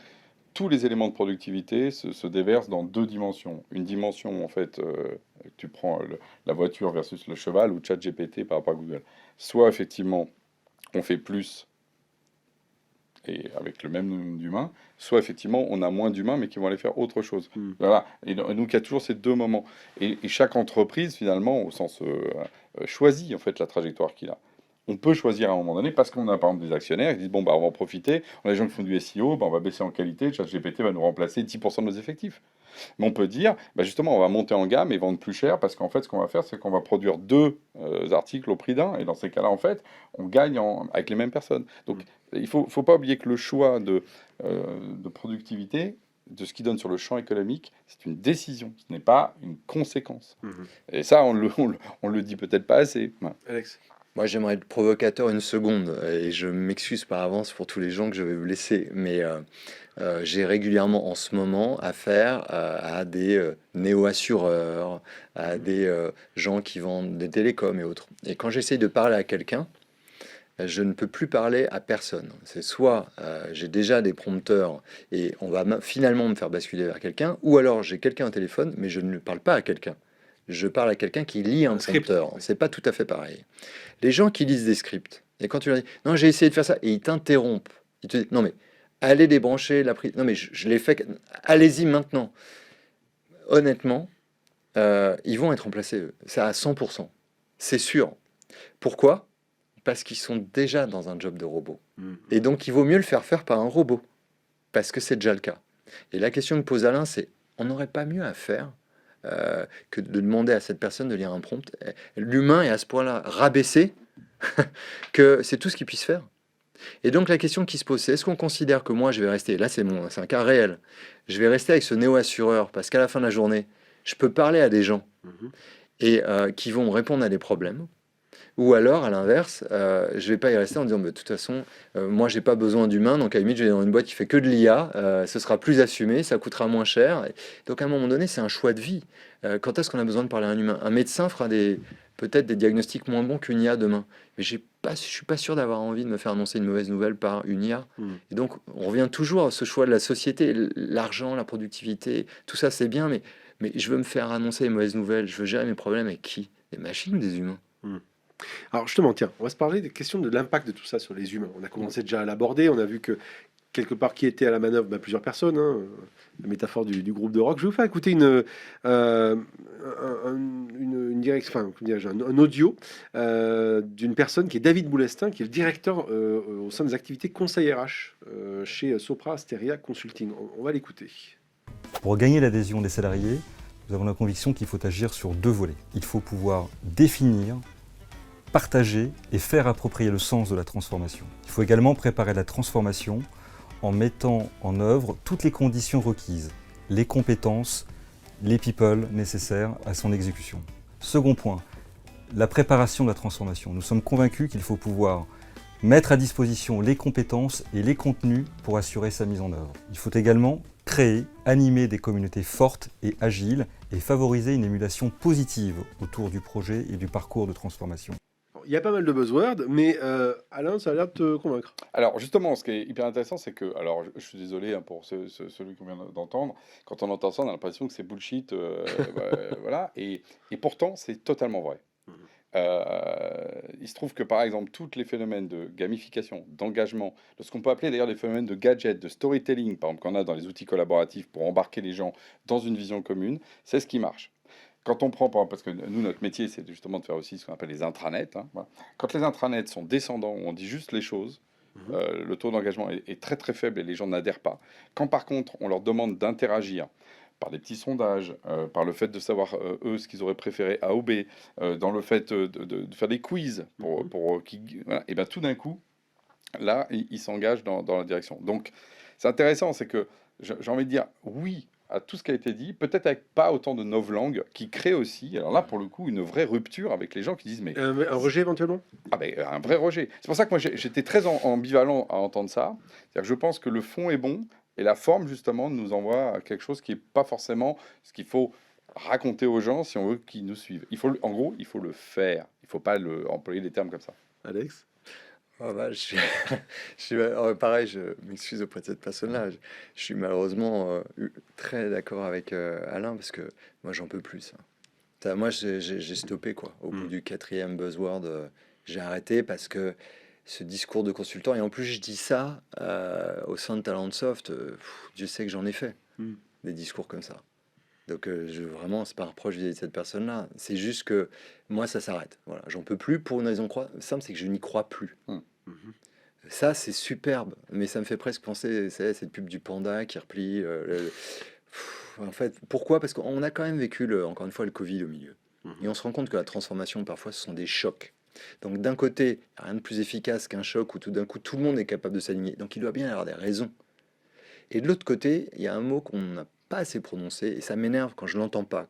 Tous les éléments de productivité se déversent dans 2 dimensions. Une dimension, en fait, tu prends la voiture versus le cheval, ou ChatGPT par rapport à Google. Soit, effectivement, on fait plus et avec le même nombre d'humains, soit effectivement on a moins d'humains mais qui vont aller faire autre chose. Voilà. Et donc il y a toujours ces 2 moments. Et chaque entreprise, finalement, au sens choisit en fait la trajectoire qu'il a. On peut choisir à un moment donné, parce qu'on a par exemple des actionnaires qui disent bon, bah, on va en profiter, on a des gens qui font du SEO, bah, on va baisser en qualité, ChatGPT va nous remplacer 10% de nos effectifs. Mais on peut dire, bah, justement, on va monter en gamme et vendre plus cher, parce qu'en fait, ce qu'on va faire, c'est qu'on va produire 2 articles au prix d'un, et dans ces cas-là, en fait, on gagne avec les mêmes personnes. Donc, il faut pas oublier que le choix de productivité, de ce qu'il donne sur le champ économique, c'est une décision, ce n'est pas une conséquence. Mhm. Et ça, on le dit peut-être pas assez. Ouais. Alex. Moi, j'aimerais être provocateur une seconde, et je m'excuse par avance pour tous les gens que je vais blesser, mais j'ai régulièrement en ce moment affaire à des néo-assureurs, à des gens qui vendent des télécoms et autres. Et quand j'essaye de parler à quelqu'un, je ne peux plus parler à personne. C'est soit j'ai déjà des prompteurs et on va finalement me faire basculer vers quelqu'un, ou alors j'ai quelqu'un au téléphone, mais je ne parle pas à quelqu'un. Je parle à quelqu'un qui lit un script. prompteur. C'est pas tout à fait pareil. Les gens qui lisent des scripts, et quand tu leur dis non, j'ai essayé de faire ça, et ils t'interrompent. Ils te disent non, mais allez débrancher la prise. Non, mais je l'ai fait. Allez-y maintenant. Honnêtement, ils vont être remplacés, eux. C'est à 100%. C'est sûr. Pourquoi? Parce qu'ils sont déjà dans un job de robot. Mhm. Et donc, il vaut mieux le faire faire par un robot. Parce que c'est déjà le cas. Et la question que pose Alain, c'est on n'aurait pas mieux à faire que de demander à cette personne de lire un prompt. L'humain est à ce point-là rabaissé que c'est tout ce qu'il puisse faire. Et donc la question qui se pose, c'est est-ce qu'on considère que moi je vais rester, là c'est un cas réel, je vais rester avec ce néo-assureur parce qu'à la fin de la journée, je peux parler à des gens Mhm. et qui vont me répondre à des problèmes. Ou alors, à l'inverse, je vais pas y rester en disant, de toute façon, moi, j'ai pas besoin d'humains, donc à la limite, je vais dans une boîte qui fait que de l'IA, ce sera plus assumé, ça coûtera moins cher. Et donc, à un moment donné, c'est un choix de vie. Quand est-ce qu'on a besoin de parler à un humain? Un médecin fera peut-être des diagnostics moins bons qu'une IA demain. Mais je suis pas sûr d'avoir envie de me faire annoncer une mauvaise nouvelle par une IA. Et donc, on revient toujours à ce choix de la société. L'argent, la productivité, tout ça, c'est bien, mais je veux me faire annoncer les mauvaises nouvelles, je veux gérer mes problèmes avec qui? Des machines ou des humains? Alors justement, tiens, on va se parler des questions de l'impact de tout ça sur les humains. On a commencé déjà à l'aborder, on a vu que quelque part qui était à la manœuvre, plusieurs personnes, hein, la métaphore du groupe de rock. Je vais vous faire écouter une direction, enfin, comment dirais-je, un audio d'une personne qui est David Boulestin, qui est le directeur au sein des activités conseil RH chez Sopra Steria Consulting. On va l'écouter. Pour gagner l'adhésion des salariés, nous avons la conviction qu'il faut agir sur deux volets. Il faut pouvoir définir, partager et faire approprier le sens de la transformation. Il faut également préparer la transformation en mettant en œuvre toutes les conditions requises, les compétences, les people nécessaires à son exécution. Second point, la préparation de la transformation. Nous sommes convaincus qu'il faut pouvoir mettre à disposition les compétences et les contenus pour assurer sa mise en œuvre. Il faut également créer, animer des communautés fortes et agiles et favoriser une émulation positive autour du projet et du parcours de transformation. Il y a pas mal de buzzwords, mais Alain, ça a l'air de te convaincre. Alors justement, ce qui est hyper intéressant, c'est que, alors je suis désolé hein, pour celui qu'on vient d'entendre, quand on entend ça, on a l'impression que c'est bullshit, voilà, et pourtant c'est totalement vrai. Il se trouve que par exemple, tous les phénomènes de gamification, d'engagement, de ce qu'on peut appeler d'ailleurs des phénomènes de gadget, de storytelling, par exemple qu'on a dans les outils collaboratifs pour embarquer les gens dans une vision commune, c'est ce qui marche. Quand on prend, parce que nous, notre métier, c'est justement de faire aussi ce qu'on appelle les intranets. Hein, voilà. Quand les intranets sont descendants, où on dit juste les choses, le taux d'engagement est très très faible et les gens n'adhèrent pas. Quand par contre, on leur demande d'interagir par des petits sondages, par le fait de savoir, eux, ce qu'ils auraient préféré A ou B, dans le fait de faire des quiz, voilà, et bien tout d'un coup, là, ils s'engagent dans la direction. Donc, c'est intéressant, c'est que j'ai envie de dire oui à tout ce qui a été dit, peut-être avec pas autant de novlangue, qui crée aussi, alors là, pour le coup, une vraie rupture avec les gens qui disent, mais... Un rejet éventuellement? Ah ben, un vrai rejet. C'est pour ça que moi, j'étais très ambivalent à entendre ça. C'est-à-dire que je pense que le fond est bon, et la forme, justement, nous envoie à quelque chose qui n'est pas forcément ce qu'il faut raconter aux gens si on veut qu'ils nous suivent. En gros, il faut le faire. Il ne faut pas employer des termes comme ça. Alex? Oh bah, pareil, je m'excuse auprès de cette personne-là. Je suis malheureusement très d'accord avec Alain parce que moi, j'en peux plus. Moi, j'ai stoppé quoi. Au bout du 4e buzzword, j'ai arrêté parce que ce discours de consultant, et en plus, je dis ça au sein de Talentsoft, Dieu sait que j'en ai fait des discours comme ça. Donc, vraiment, c'est pas un reproche vis-à-vis de cette personne-là. C'est juste que moi, ça s'arrête. Voilà, j'en peux plus pour une raison simple, c'est que je n'y crois plus. Ça, c'est superbe, mais ça me fait presque penser, c'est cette pub du panda qui replie. En fait, pourquoi? Parce qu'on a quand même vécu, encore une fois, le Covid au milieu. Et on se rend compte que la transformation, parfois, ce sont des chocs. Donc, d'un côté, il n'y a rien de plus efficace qu'un choc où tout d'un coup, tout le monde est capable de s'aligner. Donc, il doit bien y avoir des raisons. Et de l'autre côté, il y a un mot qu'on n'a pas assez prononcé, et ça m'énerve quand je l'entends pas.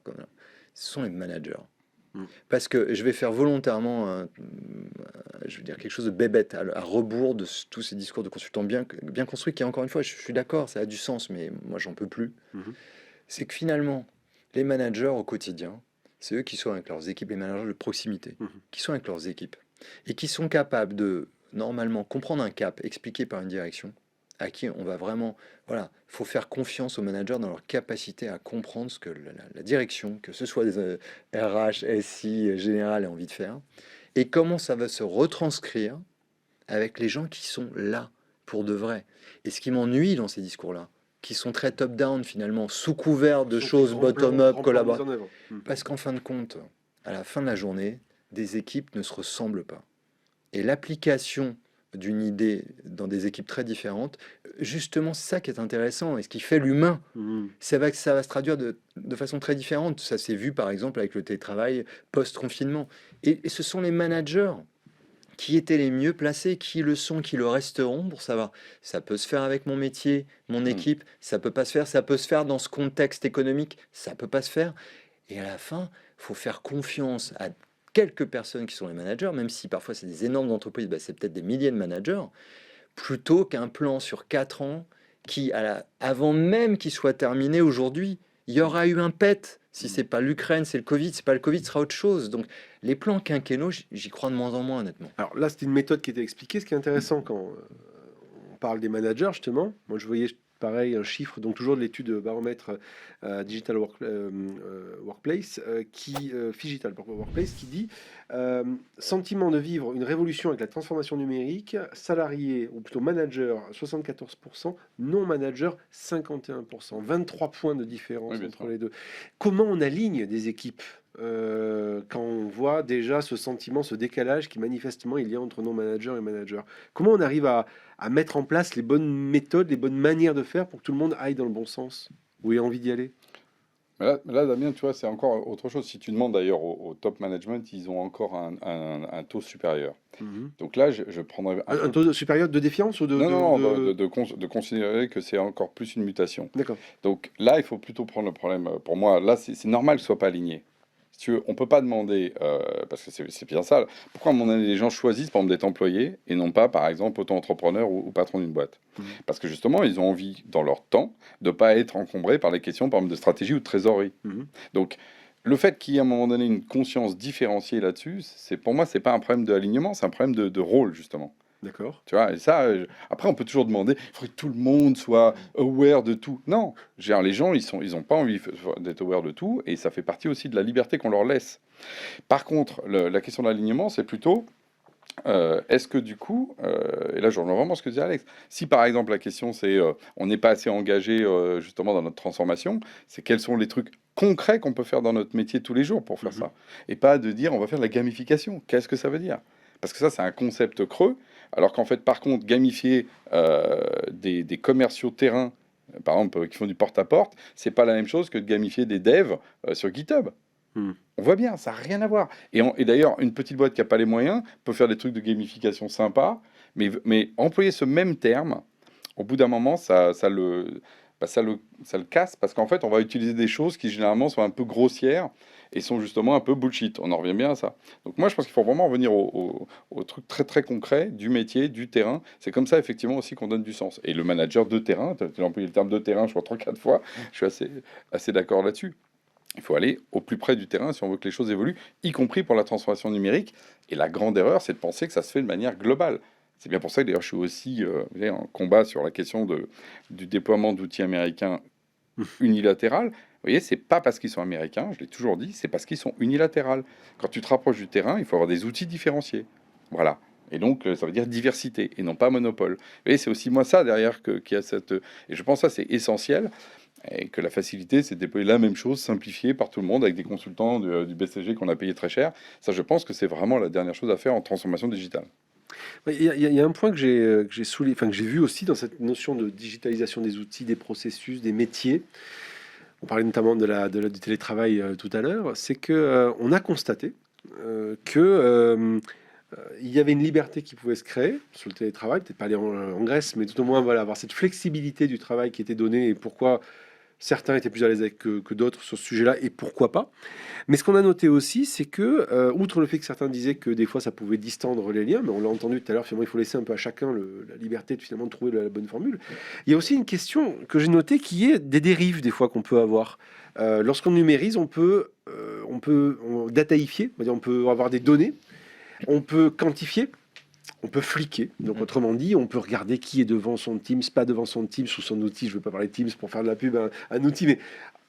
Ce sont les managers. Parce que je vais faire volontairement, je veux dire, quelque chose de bébête, à rebours de tous ces discours de consultants bien construits, qui, encore une fois, je suis d'accord, ça a du sens, mais moi, j'en peux plus. C'est que finalement, les managers au quotidien, c'est eux qui sont avec leurs équipes, les managers de proximité, qui sont avec leurs équipes, et qui sont capables de, normalement, comprendre un cap expliqué par une direction, à qui on va vraiment... Voilà, il faut faire confiance aux managers dans leur capacité à comprendre ce que la direction, que ce soit des RH, SI, général, a envie de faire, et comment ça va se retranscrire avec les gens qui sont là, pour de vrai. Et ce qui m'ennuie dans ces discours-là, qui sont très top-down finalement, sous couvert de choses bottom-up, collaboratives, parce qu'en fin de compte, à la fin de la journée, des équipes ne se ressemblent pas. Et l'application d'une idée dans des équipes très différentes, justement, c'est ça qui est intéressant, et ce qui fait l'humain. Ça va se traduire de façon très différente. Ça s'est vu, par exemple, avec le télétravail post-confinement. Et ce sont les managers qui étaient les mieux placés, qui le sont, qui le resteront, pour savoir, ça peut se faire avec mon métier, mon équipe, ça peut pas se faire, ça peut se faire dans ce contexte économique, ça peut pas se faire. Et à la fin, il faut faire confiance à quelques personnes qui sont les managers, même si parfois c'est des énormes entreprises, c'est peut-être des milliers de managers, plutôt qu'un plan sur 4 ans qui, avant même qu'il soit terminé aujourd'hui, il y aura eu un PET. Si c'est pas l'Ukraine, c'est le Covid. C'est pas le Covid, ce sera autre chose. Donc les plans quinquennaux, j'y crois de moins en moins, honnêtement. Alors là, c'était une méthode qui était expliquée. Ce qui est intéressant quand on parle des managers, justement, moi je voyais pareil un chiffre, donc toujours de l'étude baromètre Digital Workplace, Digital Workplace, qui dit sentiment de vivre une révolution avec la transformation numérique, salariés, ou plutôt managers 74%, non managers 51%, 23 points de différence entre les deux. Comment on aligne des équipes quand on voit déjà ce sentiment, ce décalage qui manifestement il y a entre non-managers et managers? Comment on arrive à mettre en place les bonnes méthodes, les bonnes manières de faire pour que tout le monde aille dans le bon sens ou ait envie d'y aller? Là, Damien, tu vois, c'est encore autre chose. Si tu demandes d'ailleurs au top management, ils ont encore un taux supérieur. Donc là, je prendrais... Un taux supérieur de défiance ou de... de considérer que c'est encore plus une mutation. D'accord. Donc là, il faut plutôt prendre le problème. Pour moi, là, c'est normal que ce soit pas aligné. Si tu veux, on peut pas demander, parce que c'est bien ça, pourquoi à un moment donné les gens choisissent par exemple d'être employés et non pas par exemple auto-entrepreneur ou patron d'une boîte. Parce que justement ils ont envie dans leur temps de pas être encombrés par les questions par exemple de stratégie ou de trésorerie. Donc le fait qu'il y ait à un moment donné une conscience différenciée là-dessus, pour moi c'est pas un problème d'alignement, c'est un problème de rôle justement. D'accord. Tu vois, et ça, après, on peut toujours demander, il faudrait que tout le monde soit aware de tout. Non, les gens, ils ont pas envie d'être aware de tout, et ça fait partie aussi de la liberté qu'on leur laisse. Par contre, la question de l'alignement, c'est plutôt, est-ce que du coup, et là, je rejoins vraiment ce que disait Alex, si par exemple la question c'est, on n'est pas assez engagé justement dans notre transformation, c'est quels sont les trucs concrets qu'on peut faire dans notre métier tous les jours pour faire ça, et pas de dire, on va faire de la gamification. Qu'est-ce que ça veut dire? Parce que ça, c'est un concept creux. Alors qu'en fait, par contre, gamifier des commerciaux terrain, par exemple, qui font du porte-à-porte, c'est pas la même chose que de gamifier des devs sur GitHub. On voit bien, ça n'a rien à voir. Et d'ailleurs, une petite boîte qui n'a pas les moyens peut faire des trucs de gamification sympas, mais employer ce même terme, au bout d'un moment, ça le casse, parce qu'en fait, on va utiliser des choses qui généralement sont un peu grossières et sont justement un peu bullshit. On en revient bien à ça. Donc moi, je pense qu'il faut vraiment revenir au truc très très concret du métier, du terrain. C'est comme ça, effectivement, aussi qu'on donne du sens. Et le manager de terrain, tu as employé le terme de terrain, je crois 3-4 fois, je suis assez d'accord là-dessus. Il faut aller au plus près du terrain si on veut que les choses évoluent, y compris pour la transformation numérique. Et la grande erreur, c'est de penser que ça se fait de manière globale. C'est bien pour ça que d'ailleurs je suis aussi en combat sur la question du déploiement d'outils américains unilatéral. Vous voyez, c'est pas parce qu'ils sont américains, je l'ai toujours dit, c'est parce qu'ils sont unilatérales. Quand tu te rapproches du terrain, il faut avoir des outils différenciés. Voilà. Et donc, ça veut dire diversité et non pas monopole. Vous voyez, c'est aussi moi ça derrière qu'il y a cette... Et je pense que ça, c'est essentiel. Et que la facilité, c'est de déployer la même chose, simplifiée par tout le monde, avec des consultants du BCG qu'on a payé très cher. Ça, je pense que c'est vraiment la dernière chose à faire en transformation digitale. Il y a un point que j'ai souligné, enfin que j'ai vu aussi dans cette notion de digitalisation des outils, des processus, des métiers. On parlait notamment du télétravail tout à l'heure. C'est que on a constaté que il y avait une liberté qui pouvait se créer sur le télétravail, peut-être pas aller en Grèce, mais tout au moins voilà, avoir cette flexibilité du travail qui était donnée et pourquoi certains étaient plus à l'aise avec que d'autres sur ce sujet-là et pourquoi pas. Mais ce qu'on a noté aussi, c'est que, outre le fait que certains disaient que des fois ça pouvait distendre les liens, mais on l'a entendu tout à l'heure, finalement il faut laisser un peu à chacun la liberté de finalement de trouver la bonne formule. Il y a aussi une question que j'ai notée qui est des dérives des fois qu'on peut avoir. Lorsqu'on numérise, on peut dataifier, c'est-à-dire on peut avoir des données, on peut quantifier, on peut fliquer. Donc, autrement dit, on peut regarder qui est devant son Teams, pas devant son Teams ou son outil. Je ne veux pas parler de Teams pour faire de la pub à un outil, mais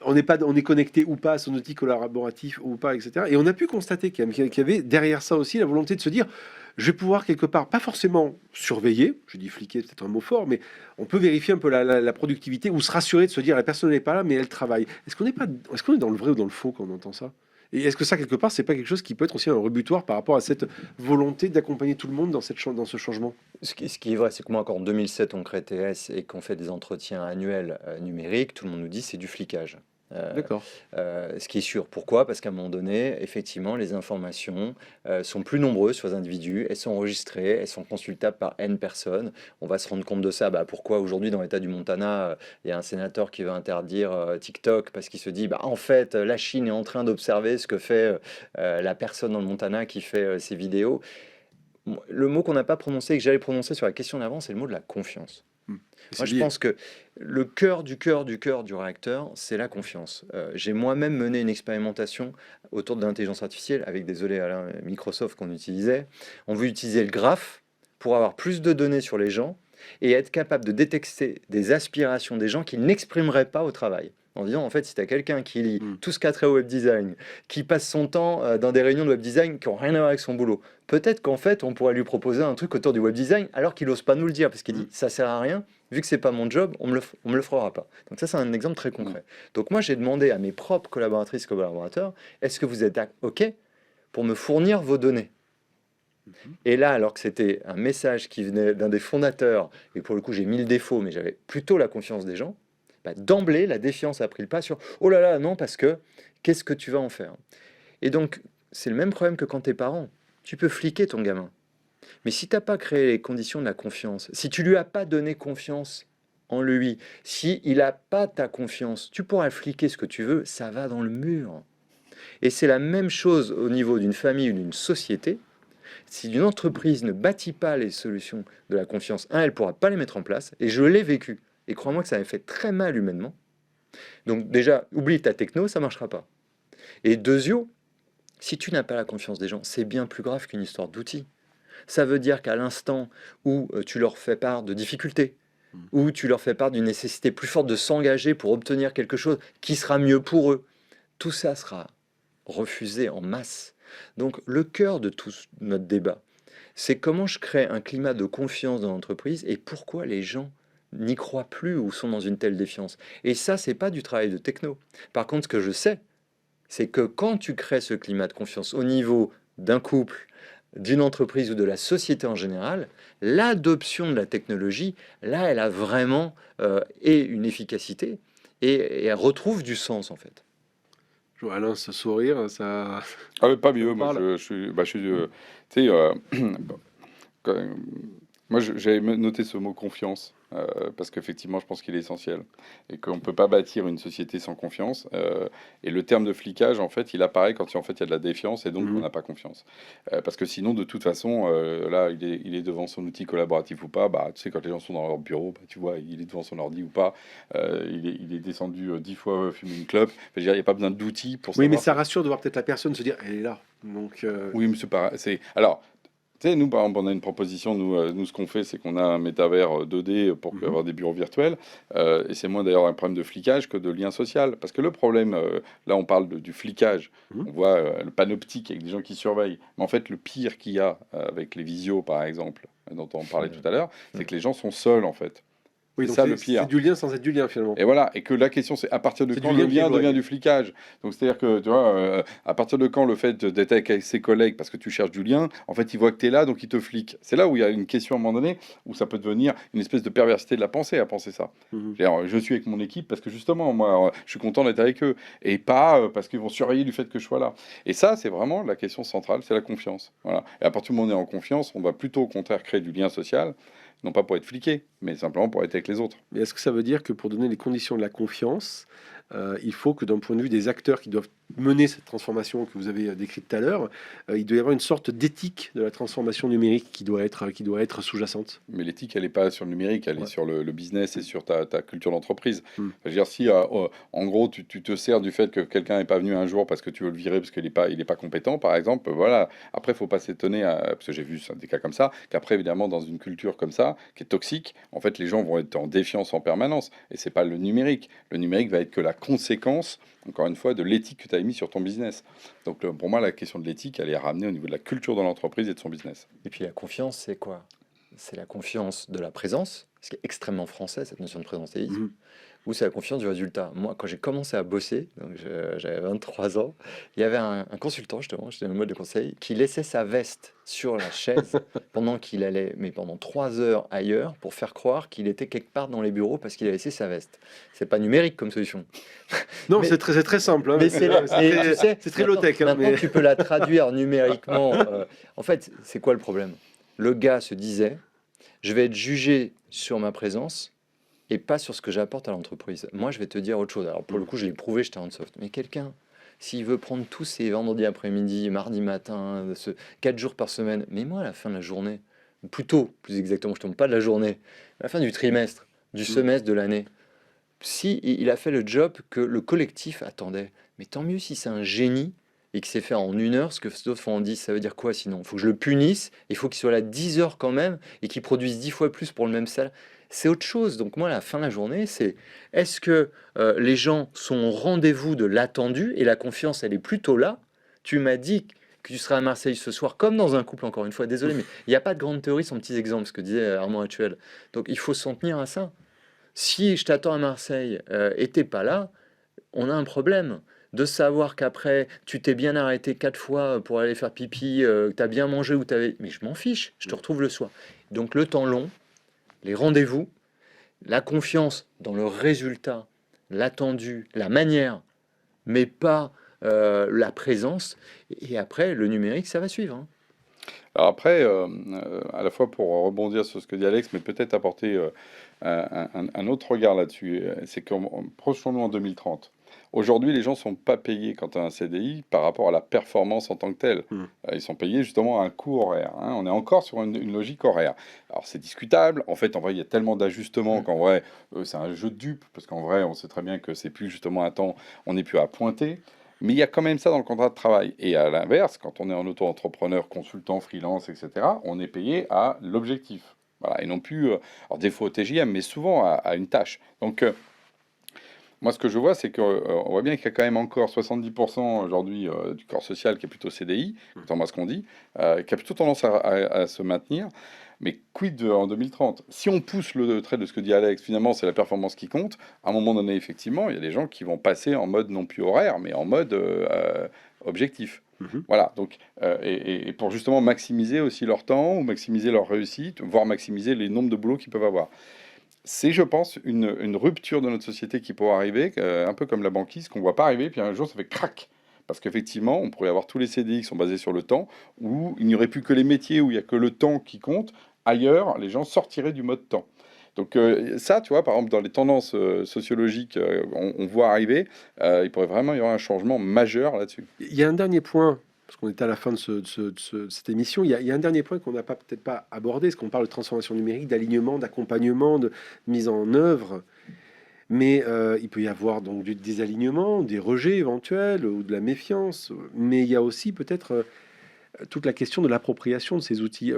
on est connecté ou pas à son outil collaboratif ou pas, etc. Et on a pu constater qu'il y avait derrière ça aussi la volonté de se dire, je vais pouvoir quelque part, pas forcément surveiller, je dis fliquer, c'est peut-être un mot fort, mais on peut vérifier un peu la productivité ou se rassurer de se dire, la personne n'est pas là, mais elle travaille. Est-ce qu'on est dans le vrai ou dans le faux quand on entend ça? Et est-ce que ça, quelque part, c'est pas quelque chose qui peut être aussi un rebutoire par rapport à cette volonté d'accompagner tout le monde dans ce changement? Ce qui est vrai, c'est que moi, encore en 2007, on crée TS et qu'on fait des entretiens annuels numériques, tout le monde nous dit c'est du flicage. D'accord. Ce qui est sûr. Pourquoi? Parce qu'à un moment donné, effectivement, les informations sont plus nombreuses sur les individus, elles sont enregistrées, elles sont consultables par N personnes. On va se rendre compte de ça. Pourquoi aujourd'hui, dans l'État du Montana, il y a un sénateur qui veut interdire TikTok parce qu'il se dit, en fait, la Chine est en train d'observer ce que fait la personne dans le Montana qui fait ces vidéos. Le mot qu'on n'a pas prononcé et que j'allais prononcer sur la question d'avant, c'est le mot de la confiance. Moi, je pense que le cœur du réacteur, c'est la confiance. J'ai moi-même mené une expérimentation autour de l'intelligence artificielle avec, désolé Alain, Microsoft qu'on utilisait. On veut utiliser le graphe pour avoir plus de données sur les gens et être capable de détecter des aspirations des gens qu'ils n'exprimeraient pas au travail. En disant, en fait, si tu as quelqu'un qui lit tout ce qu'a trait au web design, qui passe son temps dans des réunions de web design qui n'ont rien à voir avec son boulot, peut-être qu'en fait, on pourrait lui proposer un truc autour du web design alors qu'il n'ose pas nous le dire parce qu'il dit, ça sert à rien, vu que c'est pas mon job, on me le fera pas. Donc ça, c'est un exemple très concret. Donc moi, j'ai demandé à mes propres collaboratrices, collaborateurs, est-ce que vous êtes OK pour me fournir vos données? Et là, alors que c'était un message qui venait d'un des fondateurs, et pour le coup, j'ai mis le défaut, mais j'avais plutôt la confiance des gens, d'emblée, la défiance a pris le pas sur « Oh là là, non, parce que qu'est-ce que tu vas en faire ?» Et donc, c'est le même problème que quand t'es parent. Tu peux fliquer ton gamin. Mais si tu n'as pas créé les conditions de la confiance, si tu lui as pas donné confiance en lui, si il n'a pas ta confiance, tu pourras fliquer ce que tu veux, ça va dans le mur. Et c'est la même chose au niveau d'une famille ou d'une société. Si une entreprise ne bâtit pas les solutions de la confiance, elle ne pourra pas les mettre en place. Et je l'ai vécu. Et crois-moi que ça m'a fait très mal humainement. Donc déjà, oublie ta techno, ça ne marchera pas. Et deuxièmement, si tu n'as pas la confiance des gens, c'est bien plus grave qu'une histoire d'outils. Ça veut dire qu'à l'instant où tu leur fais part de difficultés, où tu leur fais part d'une nécessité plus forte de s'engager pour obtenir quelque chose qui sera mieux pour eux, tout ça sera refusé en masse. Donc le cœur de tout notre débat, c'est comment je crée un climat de confiance dans l'entreprise et pourquoi les gens n'y croient plus ou sont dans une telle défiance. Et ça, c'est pas du travail de techno. Par contre, ce que je sais, c'est que quand tu crées ce climat de confiance au niveau d'un couple, d'une entreprise ou de la société en général, l'adoption de la technologie, là, elle a vraiment une efficacité et elle retrouve du sens, en fait. Je vois Alain se sourire, ça... Pas mieux, moi, je suis... tu sais, moi, j'avais noté ce mot confiance, parce qu'effectivement, je pense qu'il est essentiel, et qu'on ne peut pas bâtir une société sans confiance. Et le terme de flicage, en fait, il apparaît quand en fait, il y a de la défiance, et donc on n'a pas confiance. Parce que sinon, de toute façon, là, il est devant son outil collaboratif ou pas, tu sais, quand les gens sont dans leur bureau, tu vois, il est devant son ordi ou pas, il est descendu 10 fois fumer une clope. Il n'y a pas besoin d'outils pour savoir... Oui, mais ça rassure de voir peut-être la personne se dire, elle est là. Donc, Oui, mais c'est pas... Alors... Tu sais, nous, par exemple, on a une proposition. Nous ce qu'on fait, c'est qu'on a un métavers 2D pour avoir des bureaux virtuels. Et c'est moins d'ailleurs un problème de flicage que de lien social. Parce que le problème, là, on parle du flicage. On voit le panoptique avec des gens qui surveillent. Mais en fait, le pire qu'il y a avec les visios, par exemple, dont on parlait tout à l'heure, c'est que les gens sont seuls, en fait. Oui, C'est donc ça le pire. c'est du lien sans être du lien finalement. Et voilà, et que la question c'est à partir de C'est quand du le lien qui lien éloigne. devient du flicage. Donc c'est-à-dire que tu vois, à partir de quand le fait d'être avec ses collègues parce que tu cherches du lien, en fait ils voient que tu es là donc ils te fliquent. C'est là où il y a une question à un moment donné où ça peut devenir une espèce de perversité de la pensée à penser ça. Mhm. C'est-à-dire, je suis avec mon équipe parce que justement moi je suis content d'être avec eux et pas parce qu'ils vont surveiller du fait que je sois là. Et ça c'est vraiment la question centrale, c'est la confiance. Voilà. Et à partir du moment où on est en confiance, on va plutôt au contraire créer du lien social, non pas pour être fliqué, mais simplement pour être avec les autres. Mais est-ce que ça veut dire que pour donner les conditions de la confiance, il faut que d'un point de vue des acteurs qui doivent mener cette transformation que vous avez décrite tout à l'heure, il doit y avoir une sorte d'éthique de la transformation numérique qui doit être sous-jacente? Mais l'éthique, elle n'est pas sur le numérique, elle Ouais. est sur le business et sur ta culture d'entreprise. Mm. Je veux dire, si en gros tu te sers du fait que quelqu'un n'est pas venu un jour parce que tu veux le virer parce qu'il n'est pas compétent, par exemple, voilà. Après, il faut pas s'étonner, parce que j'ai vu des cas comme ça, qu'après, évidemment, dans une culture comme ça, qui est toxique, en fait, les gens vont être en défiance en permanence. Et c'est pas le numérique. Le numérique va être que la conséquence, encore une fois, de l'éthique que tu as mis sur ton business. Donc, pour moi, la question de l'éthique, elle est ramenée au niveau de la culture de l'entreprise et de son business. Et puis la confiance, c'est quoi? C'est la confiance de la présence, ce qui est extrêmement français, cette notion de présentéisme, Mhm. ou c'est la confiance du résultat. Moi, quand j'ai commencé à bosser, donc j'avais 23 ans, il y avait un consultant, justement, j'étais dans le mode de conseil, qui laissait sa veste sur la chaise pendant qu'il allait, mais pendant 3 heures ailleurs, pour faire croire qu'il était quelque part dans les bureaux parce qu'il a laissé sa veste. C'est pas numérique comme solution. Non, Mais- c'est très simple. Hein, Mais c'est et tu sais, c'est très maintenant- low-tech. Hein, maintenant, mais... tu peux la traduire numériquement. En fait, c'est quoi le problème? Le gars se disait, je vais être jugé sur ma présence et pas sur ce que j'apporte à l'entreprise. Moi, je vais te dire autre chose. Alors, pour le coup, je l'ai prouvé, j'étais en soft. Mais quelqu'un, s'il veut prendre tous ses vendredis après-midi, mardi matin, 4 jours par semaine, mais moi, à la fin de la journée, ou plutôt, plus exactement, je ne tombe pas de la journée, à la fin du trimestre, du semestre, de l'année, si il a fait le job que le collectif attendait, mais tant mieux si c'est un génie et qu'il sait faire en 1 heure ce que d'autres font en 10, ça veut dire quoi sinon? Il faut que je le punisse, il faut qu'il soit là 10 heures quand même et qu'il produise 10 fois plus pour le même salaire. C'est autre chose. Donc moi, à la fin de la journée, c'est est-ce que les gens sont au rendez-vous de l'attendu et la confiance, elle est plutôt là. Tu m'as dit que tu seras à Marseille ce soir, comme dans un couple, encore une fois, désolé, mais il n'y a pas de grande théorie sans petits exemples, ce que disait Armand Actuel. Donc il faut s'en tenir à ça. Si je t'attends à Marseille et t'es pas là, on a un problème. De savoir qu'après, tu t'es bien arrêté 4 fois pour aller faire pipi, que tu as bien mangé ou t'avais... Mais je m'en fiche, je te retrouve le soir. Donc le temps long, les rendez-vous, la confiance dans le résultat, l'attendu, la manière, mais pas la présence. Et après, le numérique, ça va suivre. Hein. Alors après, à la fois pour rebondir sur ce que dit Alex, mais peut-être apporter un autre regard là-dessus, c'est qu'en projetons-nous en 2030. Aujourd'hui, les gens ne sont pas payés quand tu as un CDI par rapport à la performance en tant que telle. Mm. Ils sont payés justement à un coût horaire. Hein. On est encore sur une logique horaire. Alors c'est discutable. En fait, en vrai, il y a tellement d'ajustements qu'en vrai, c'est un jeu de dupes. Parce qu'en vrai, on sait très bien que c'est plus justement un temps, on n'est plus à pointer. Mais il y a quand même ça dans le contrat de travail. Et à l'inverse, quand on est en auto-entrepreneur, consultant, freelance, etc., on est payé à l'objectif. Voilà, et non plus, alors des fois au TJM, mais souvent à une tâche. Donc, moi, ce que je vois, c'est qu'on voit bien qu'il y a quand même encore 70% aujourd'hui du corps social qui est plutôt CDI, contrairement à ce qu'on dit, qui a plutôt tendance à se maintenir. Mais quid en 2030? Si on pousse le trait de ce que dit Alex, finalement, c'est la performance qui compte. À un moment donné, effectivement, il y a des gens qui vont passer en mode non plus horaire, mais en mode objectif. Mhm. Voilà, donc, et pour justement maximiser aussi leur temps, ou maximiser leur réussite, voire maximiser les nombres de boulots qu'ils peuvent avoir. C'est, je pense, une rupture de notre société qui pourrait arriver, un peu comme la banquise, qu'on ne voit pas arriver, puis un jour ça fait crac. Parce qu'effectivement, on pourrait avoir tous les CDI qui sont basés sur le temps, où il n'y aurait plus que les métiers où il n'y a que le temps qui compte. Ailleurs, les gens sortiraient du mode temps. Donc ça, tu vois, par exemple, dans les tendances sociologiques, on voit arriver, il pourrait vraiment y avoir un changement majeur là-dessus. Il y a un dernier point, parce qu'on est à la fin de cette émission, il y a un dernier point qu'on n'a peut-être pas abordé, parce qu'on parle de transformation numérique, d'alignement, d'accompagnement, de mise en œuvre. Mais il peut y avoir donc du désalignement, des rejets éventuels ou de la méfiance. Mais il y a aussi peut-être toute la question de l'appropriation de ces outils.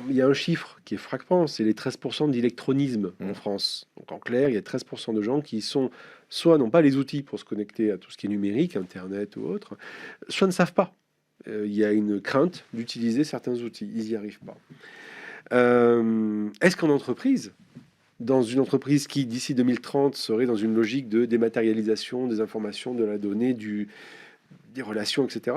Il y a un chiffre qui est frappant, c'est les 13% d'électronisme en France. Donc en clair, il y a 13% de gens qui sont soit n'ont pas les outils pour se connecter à tout ce qui est numérique, Internet ou autre, soit ne savent pas. Il y a une crainte d'utiliser certains outils. Ils n'y arrivent pas. Est-ce qu'en entreprise, dans une entreprise qui, d'ici 2030, serait dans une logique de dématérialisation des informations, de la donnée, des relations, etc.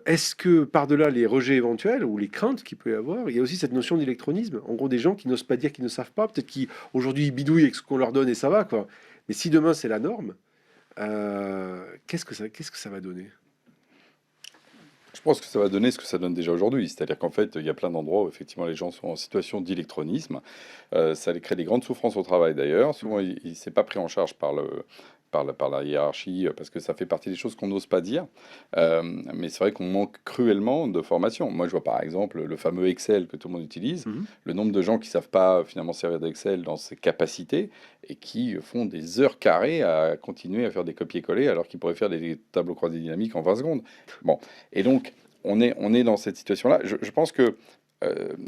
Est-ce que par-delà les rejets éventuels ou les craintes qu'il peut y avoir, il y a aussi cette notion d'électronisme? En gros, des gens qui n'osent pas dire qu'ils ne savent pas, peut-être qui aujourd'hui bidouillent avec ce qu'on leur donne et ça va, quoi. Mais si demain c'est la norme, qu'est-ce que ça va donner? Je pense que ça va donner ce que ça donne déjà aujourd'hui. C'est-à-dire qu'en fait, il y a plein d'endroits où effectivement les gens sont en situation d'électronisme. Ça les crée des grandes souffrances au travail d'ailleurs. Souvent, il ne s'est pas pris en charge par la hiérarchie parce que ça fait partie des choses qu'on n'ose pas dire. Mais c'est vrai qu'on manque cruellement de formation. Moi, je vois par exemple le fameux Excel que tout le monde utilise. Le nombre de gens qui ne savent pas finalement servir d'Excel dans ses capacités et qui font des heures carrées à continuer à faire des copier-coller alors qu'ils pourraient faire des tableaux croisés dynamiques en 20 secondes. Bon, et donc on est dans cette situation-là. Je pense que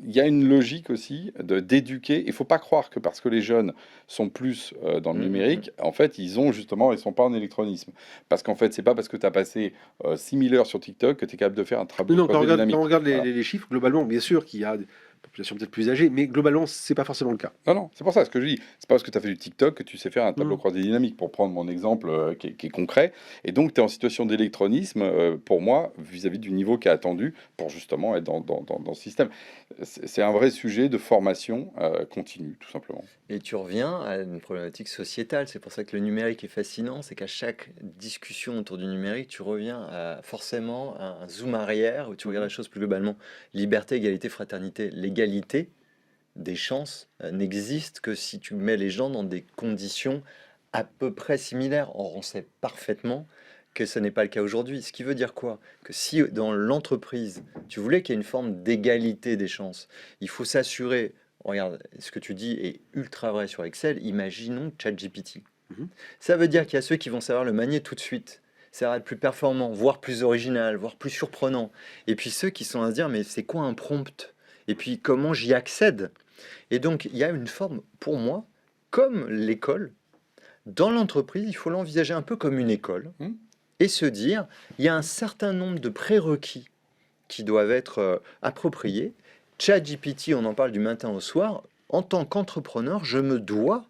il y a une logique aussi d'éduquer. Il ne faut pas croire que parce que les jeunes sont plus dans le numérique, en fait, ils sont pas en électronisme. Parce qu'en fait, c'est pas parce que tu as passé 6000 heures sur TikTok que tu es capable de faire un tableau Non, croisé dynamique. quand on regarde Voilà. les chiffres, globalement, bien sûr qu'il y a des populations peut-être plus âgées, mais globalement, c'est pas forcément le cas. Non, c'est pour ça ce que je dis. C'est pas parce que tu as fait du TikTok que tu sais faire un tableau Mm. croisé dynamique, pour prendre mon exemple qui est concret. Et donc, tu es en situation d'électronisme, pour moi, vis-à-vis du niveau qui est attendu pour justement être dans ce système. C'est un vrai sujet de formation continue, tout simplement. Et tu reviens à une problématique sociétale. C'est pour ça que le numérique est fascinant. C'est qu'à chaque discussion autour du numérique, tu reviens forcément à un zoom arrière où tu regardes les choses plus globalement. Liberté, égalité, fraternité. L'égalité des chances n'existe que si tu mets les gens dans des conditions à peu près similaires. Or, on sait parfaitement que ce n'est pas le cas aujourd'hui. Ce qui veut dire quoi? Que si dans l'entreprise, tu voulais qu'il y ait une forme d'égalité des chances, il faut s'assurer. Regarde, ce que tu dis est ultra vrai sur Excel. Imaginons ChatGPT. Mhm. Ça veut dire qu'il y a ceux qui vont savoir le manier tout de suite. Ça va être plus performant, voire plus original, voire plus surprenant. Et puis ceux qui sont à se dire, mais c'est quoi un prompt? Et puis comment j'y accède? Et donc, il y a une forme, pour moi, comme l'école, dans l'entreprise, il faut l'envisager un peu comme une école et se dire, il y a un certain nombre de prérequis qui doivent être appropriés. ChatGPT, on en parle du matin au soir. En tant qu'entrepreneur, je me dois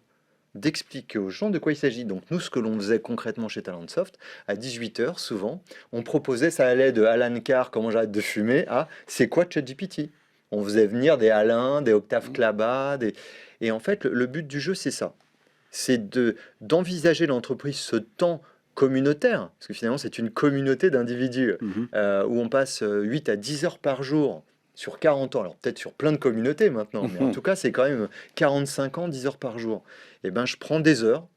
d'expliquer aux gens de quoi il s'agit. Donc nous, ce que l'on faisait concrètement chez Talentsoft, à 18h, souvent, on proposait, ça allait de Alan Carr, comment j'arrête de fumer, à c'est quoi ChatGPT? On faisait venir des Alain, des Octave Klaba, et en fait, le but du jeu, c'est ça. C'est d'envisager l'entreprise ce temps communautaire, parce que finalement, c'est une communauté d'individus où on passe 8 à 10 heures par jour sur 40 ans. Alors peut-être sur plein de communautés maintenant, mais en tout cas, c'est quand même 45 ans, 10 heures par jour. Et ben, je prends des heures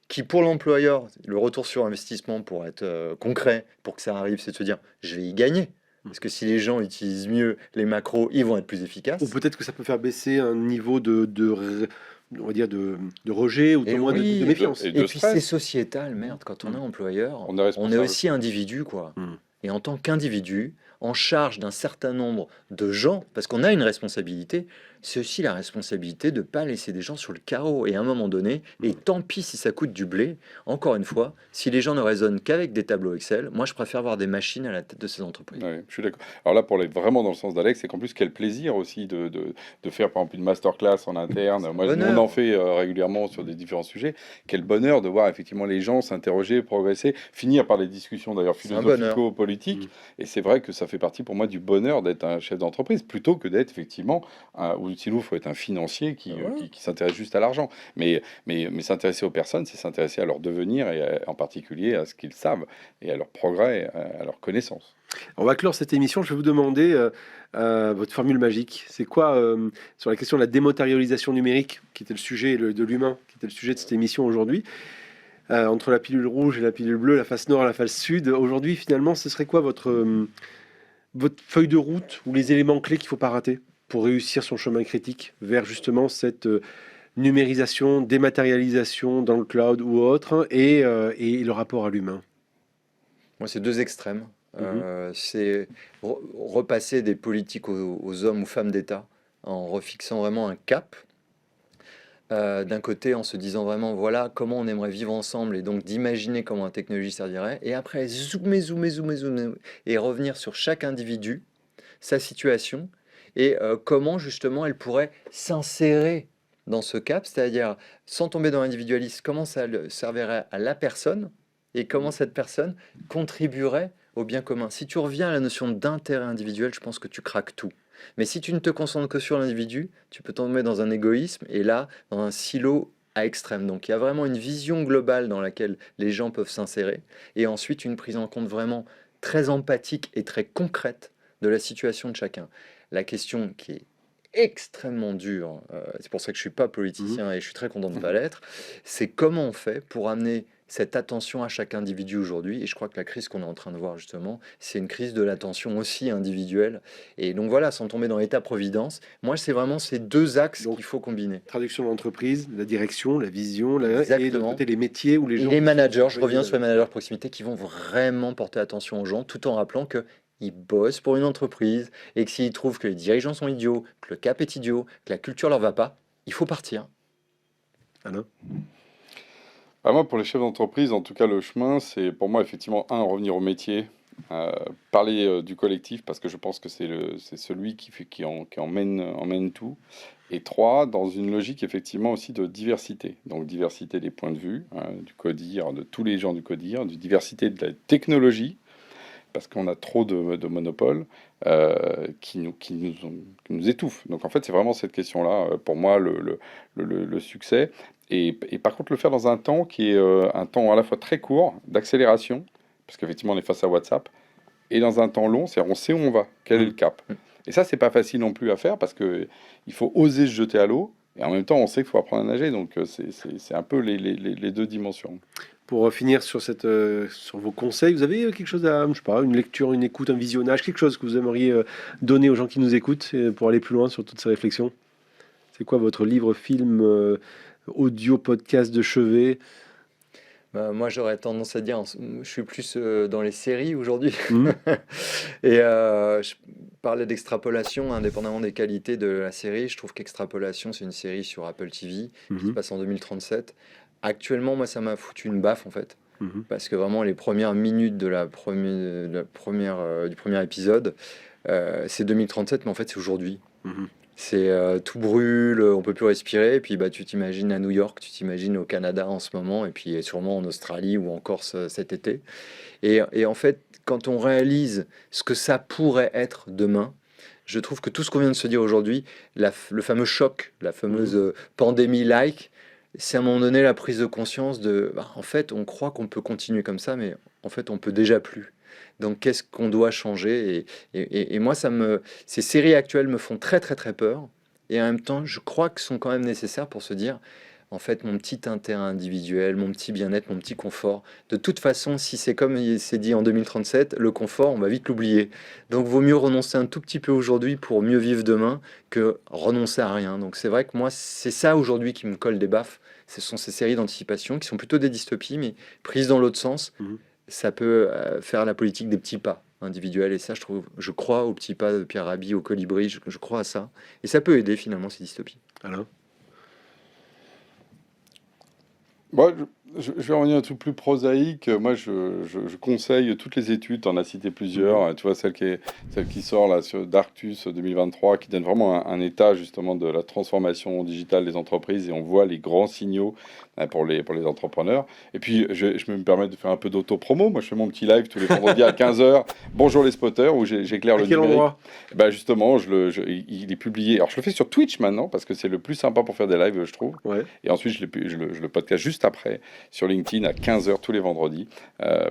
qui, pour l'employeur, le retour sur investissement, pour être concret, pour que ça arrive, c'est de se dire, je vais y gagner. Parce que si les gens utilisent mieux les macros, ils vont être plus efficaces. Ou peut-être que ça peut faire baisser un niveau on va dire de rejet ou de Et moins oui, de méfiance. et Et de puis stress. c'est sociétal, merde, quand on est employeur, On est on responsable. est aussi individu, quoi. Et en tant qu'individu, en charge d'un certain nombre de gens, parce qu'on a une responsabilité, c'est aussi la responsabilité de ne pas laisser des gens sur le carreau. Et à un moment donné, et tant pis si ça coûte du blé, encore une fois, si les gens ne raisonnent qu'avec des tableaux Excel, moi je préfère voir des machines à la tête de ces entreprises. Ouais, je suis d'accord. Alors là, pour aller vraiment dans le sens d'Alex, c'est qu'en plus, quel plaisir aussi de faire par exemple une masterclass en interne. Moi, bonheur. on en fait régulièrement sur des différents sujets. Quel bonheur de voir effectivement les gens s'interroger, progresser, finir par les discussions d'ailleurs C'est un bonheur. philosophico-politiques. Et c'est vrai que ça fait partie pour moi du bonheur d'être un chef d'entreprise plutôt que d'être effectivement, ou sinon, il faut être un financier qui s'intéresse juste à l'argent. Mais s'intéresser aux personnes, c'est s'intéresser à leur devenir et en particulier à ce qu'ils savent et à leur progrès, à leur connaissance. On va clore cette émission. Je vais vous demander votre formule magique. C'est quoi sur la question de la dématérialisation numérique, qui était le sujet de l'humain, qui était le sujet de cette émission aujourd'hui, entre la pilule rouge et la pilule bleue, la face nord et la face sud. Aujourd'hui, finalement, ce serait quoi votre feuille de route ou les éléments clés qu'il ne faut pas rater pour réussir son chemin critique vers justement cette numérisation, dématérialisation dans le cloud ou autre, et le rapport à l'humain? Moi, c'est deux extrêmes. C'est repasser des politiques aux hommes ou femmes d'État en refixant vraiment un cap. D'un côté, en se disant vraiment, voilà comment on aimerait vivre ensemble et donc d'imaginer comment la technologie servirait. Et après, zoomer et revenir sur chaque individu, sa situation et comment justement elle pourrait s'insérer dans ce cap, c'est-à-dire sans tomber dans l'individualisme, comment ça servirait à la personne et comment cette personne contribuerait au bien commun. Si tu reviens à la notion d'intérêt individuel, je pense que tu craques tout. Mais si tu ne te concentres que sur l'individu, tu peux tomber dans un égoïsme et là, dans un silo à extrême. Donc il y a vraiment une vision globale dans laquelle les gens peuvent s'insérer et ensuite une prise en compte vraiment très empathique et très concrète de la situation de chacun. La question qui est extrêmement dure, c'est pour ça que je ne suis pas politicien et je suis très content de ne pas l'être, c'est comment on fait pour amener cette attention à chaque individu aujourd'hui. Et je crois que la crise qu'on est en train de voir justement, c'est une crise de l'attention aussi individuelle. Et donc voilà, sans tomber dans l'état-providence, moi c'est vraiment ces deux axes qu'il faut combiner. Traduction de l'entreprise, la direction, la vision, et de Exactement. l'autre côté les métiers où les Et gens... les managers, je reviens sur les managers de proximité qui vont vraiment porter attention aux gens tout en rappelant que ils bossent pour une entreprise et que s'ils trouvent que les dirigeants sont idiots, que le cap est idiot, que la culture leur va pas, il faut partir. Alain ? Moi, pour les chefs d'entreprise, en tout cas, le chemin, c'est pour moi, effectivement, revenir au métier, parler du collectif, parce que je pense que c'est celui qui emmène tout. Et 3, dans une logique, effectivement, aussi de diversité. Donc, diversité des points de vue, du CODIR, de tous les gens du CODIR, de diversité de la technologie, parce qu'on a trop de monopoles qui nous étouffent. Donc, en fait, c'est vraiment cette question-là, pour moi, le succès. Et par contre, le faire dans un temps qui est un temps à la fois très court, d'accélération, parce qu'effectivement, on est face à WhatsApp, et dans un temps long, c'est-à-dire on sait où on va, quel est le cap. Et ça, c'est pas facile non plus à faire, parce qu'il faut oser se jeter à l'eau, et en même temps, on sait qu'il faut apprendre à nager, donc c'est un peu les deux dimensions. Pour finir sur vos conseils, vous avez quelque chose je sais pas, une lecture, une écoute, un visionnage, quelque chose que vous aimeriez donner aux gens qui nous écoutent pour aller plus loin sur toutes ces réflexions? C'est quoi votre livre, film, audio, podcast de chevet? Moi, j'aurais tendance à dire, je suis plus dans les séries aujourd'hui. Et je parlais d'Extrapolation, indépendamment des qualités de la série. Je trouve qu'Extrapolation, c'est une série sur Apple TV qui se passe en 2037. Actuellement, moi, ça m'a foutu une baffe, en fait. Parce que vraiment, les premières minutes du premier épisode, c'est 2037, mais en fait, c'est aujourd'hui. C'est tout brûle, on peut plus respirer. Et puis tu t'imagines à New York, tu t'imagines au Canada en ce moment, et puis sûrement en Australie ou en Corse cet été. Et en fait, quand on réalise ce que ça pourrait être demain, je trouve que tout ce qu'on vient de se dire aujourd'hui, le fameux choc, la fameuse pandémie-like, c'est à un moment donné la prise de conscience de, en fait, on croit qu'on peut continuer comme ça, mais en fait, on peut déjà plus. Donc, qu'est-ce qu'on doit changer? Et moi, ces séries actuelles me font très, très, très peur. Et en même temps, je crois qu'elles sont quand même nécessaires pour se dire, en fait, mon petit intérêt individuel, mon petit bien-être, mon petit confort, de toute façon, si c'est comme c'est dit en 2037, le confort, on va vite l'oublier. Donc, vaut mieux renoncer un tout petit peu aujourd'hui pour mieux vivre demain que renoncer à rien. Donc, c'est vrai que moi, c'est ça aujourd'hui qui me colle des baffes. Ce sont ces séries d'anticipation qui sont plutôt des dystopies, mais prises dans l'autre sens. Ça peut faire la politique des petits pas individuels. Et ça, je crois aux petits pas de Pierre Rabhi, au colibri, je crois à ça. Et ça peut aider finalement ces dystopies. Alors Moi, je vais revenir à un truc plus prosaïque. Moi, je conseille toutes les études, tu en as cité plusieurs. Tu vois, celle qui sort là, sur Darctus 2023, qui donne vraiment un état justement de la transformation digitale des entreprises, et on voit les grands signaux pour les entrepreneurs. Et puis, je me permets de faire un peu d'auto-promo. Moi, je fais mon petit live tous les vendredis à 15h. Bonjour les spotters, où j'éclaire le numérique. Endroit? Justement, il est publié. Alors, je le fais sur Twitch maintenant, parce que c'est le plus sympa pour faire des lives, je trouve. Ouais. Et ensuite, je le podcast juste après sur LinkedIn à 15h tous les vendredis,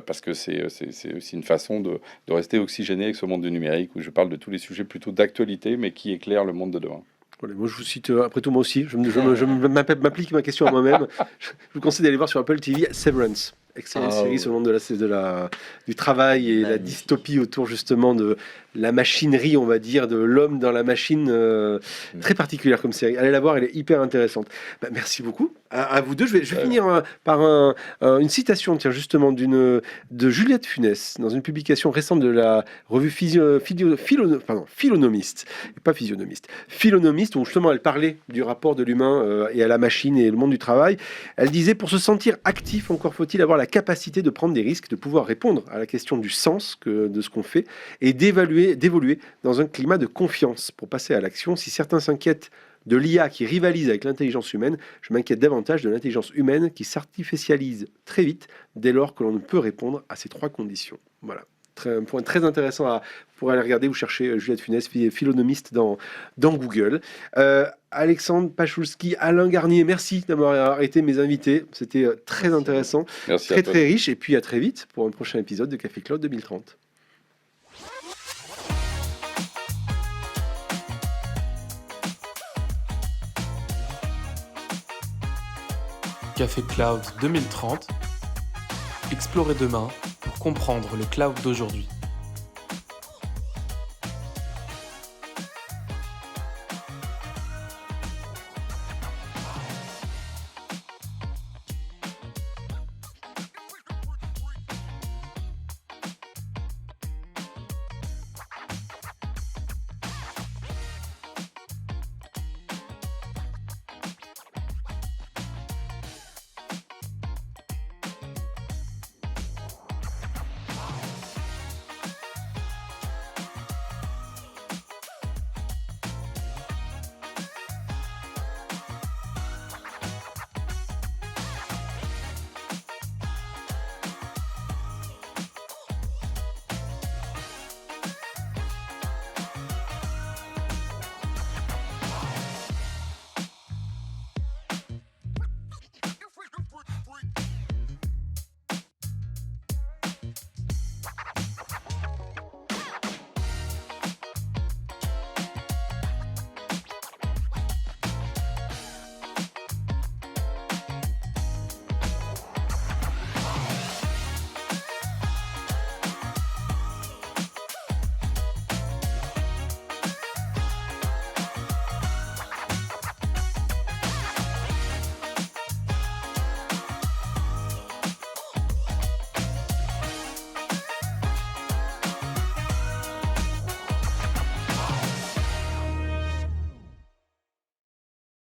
parce que c'est aussi une façon de rester oxygéné avec ce monde du numérique, où je parle de tous les sujets plutôt d'actualité, mais qui éclairent le monde de demain. Voilà, moi, je vous cite, après tout, moi aussi, je m'applique ma question à moi-même. Je vous conseille d'aller voir sur Apple TV Severance. Excellente série sur le monde du travail et la dystopie autour justement de la machinerie, on va dire, de l'homme dans la machine, très particulière comme série. Allez la voir, elle est hyper intéressante. Merci beaucoup à vous deux. Je vais finir par une citation, tiens, justement, de Juliette Funès, dans une publication récente de la revue Philonomiste, et pas Physionomiste, Philonomiste, où justement elle parlait du rapport de l'humain et à la machine et le monde du travail. Elle disait, pour se sentir actif, encore faut-il avoir la capacité de prendre des risques, de pouvoir répondre à la question du sens de ce qu'on fait et d'évoluer dans un climat de confiance pour passer à l'action. Si certains s'inquiètent de l'IA qui rivalise avec l'intelligence humaine, je m'inquiète davantage de l'intelligence humaine qui s'artificialise très vite dès lors que l'on ne peut répondre à ces 3 conditions. Voilà. Un point très intéressant pour aller regarder. Vous cherchez Juliette Funès, philonomiste dans Google. Alexandre Pachulski, Alain Garnier, merci d'avoir été mes invités. C'était très intéressant, Merci très très riche. Et puis à très vite pour un prochain épisode de Café Cloud 2030. Café Cloud 2030. Explorez demain pour comprendre le cloud d'aujourd'hui.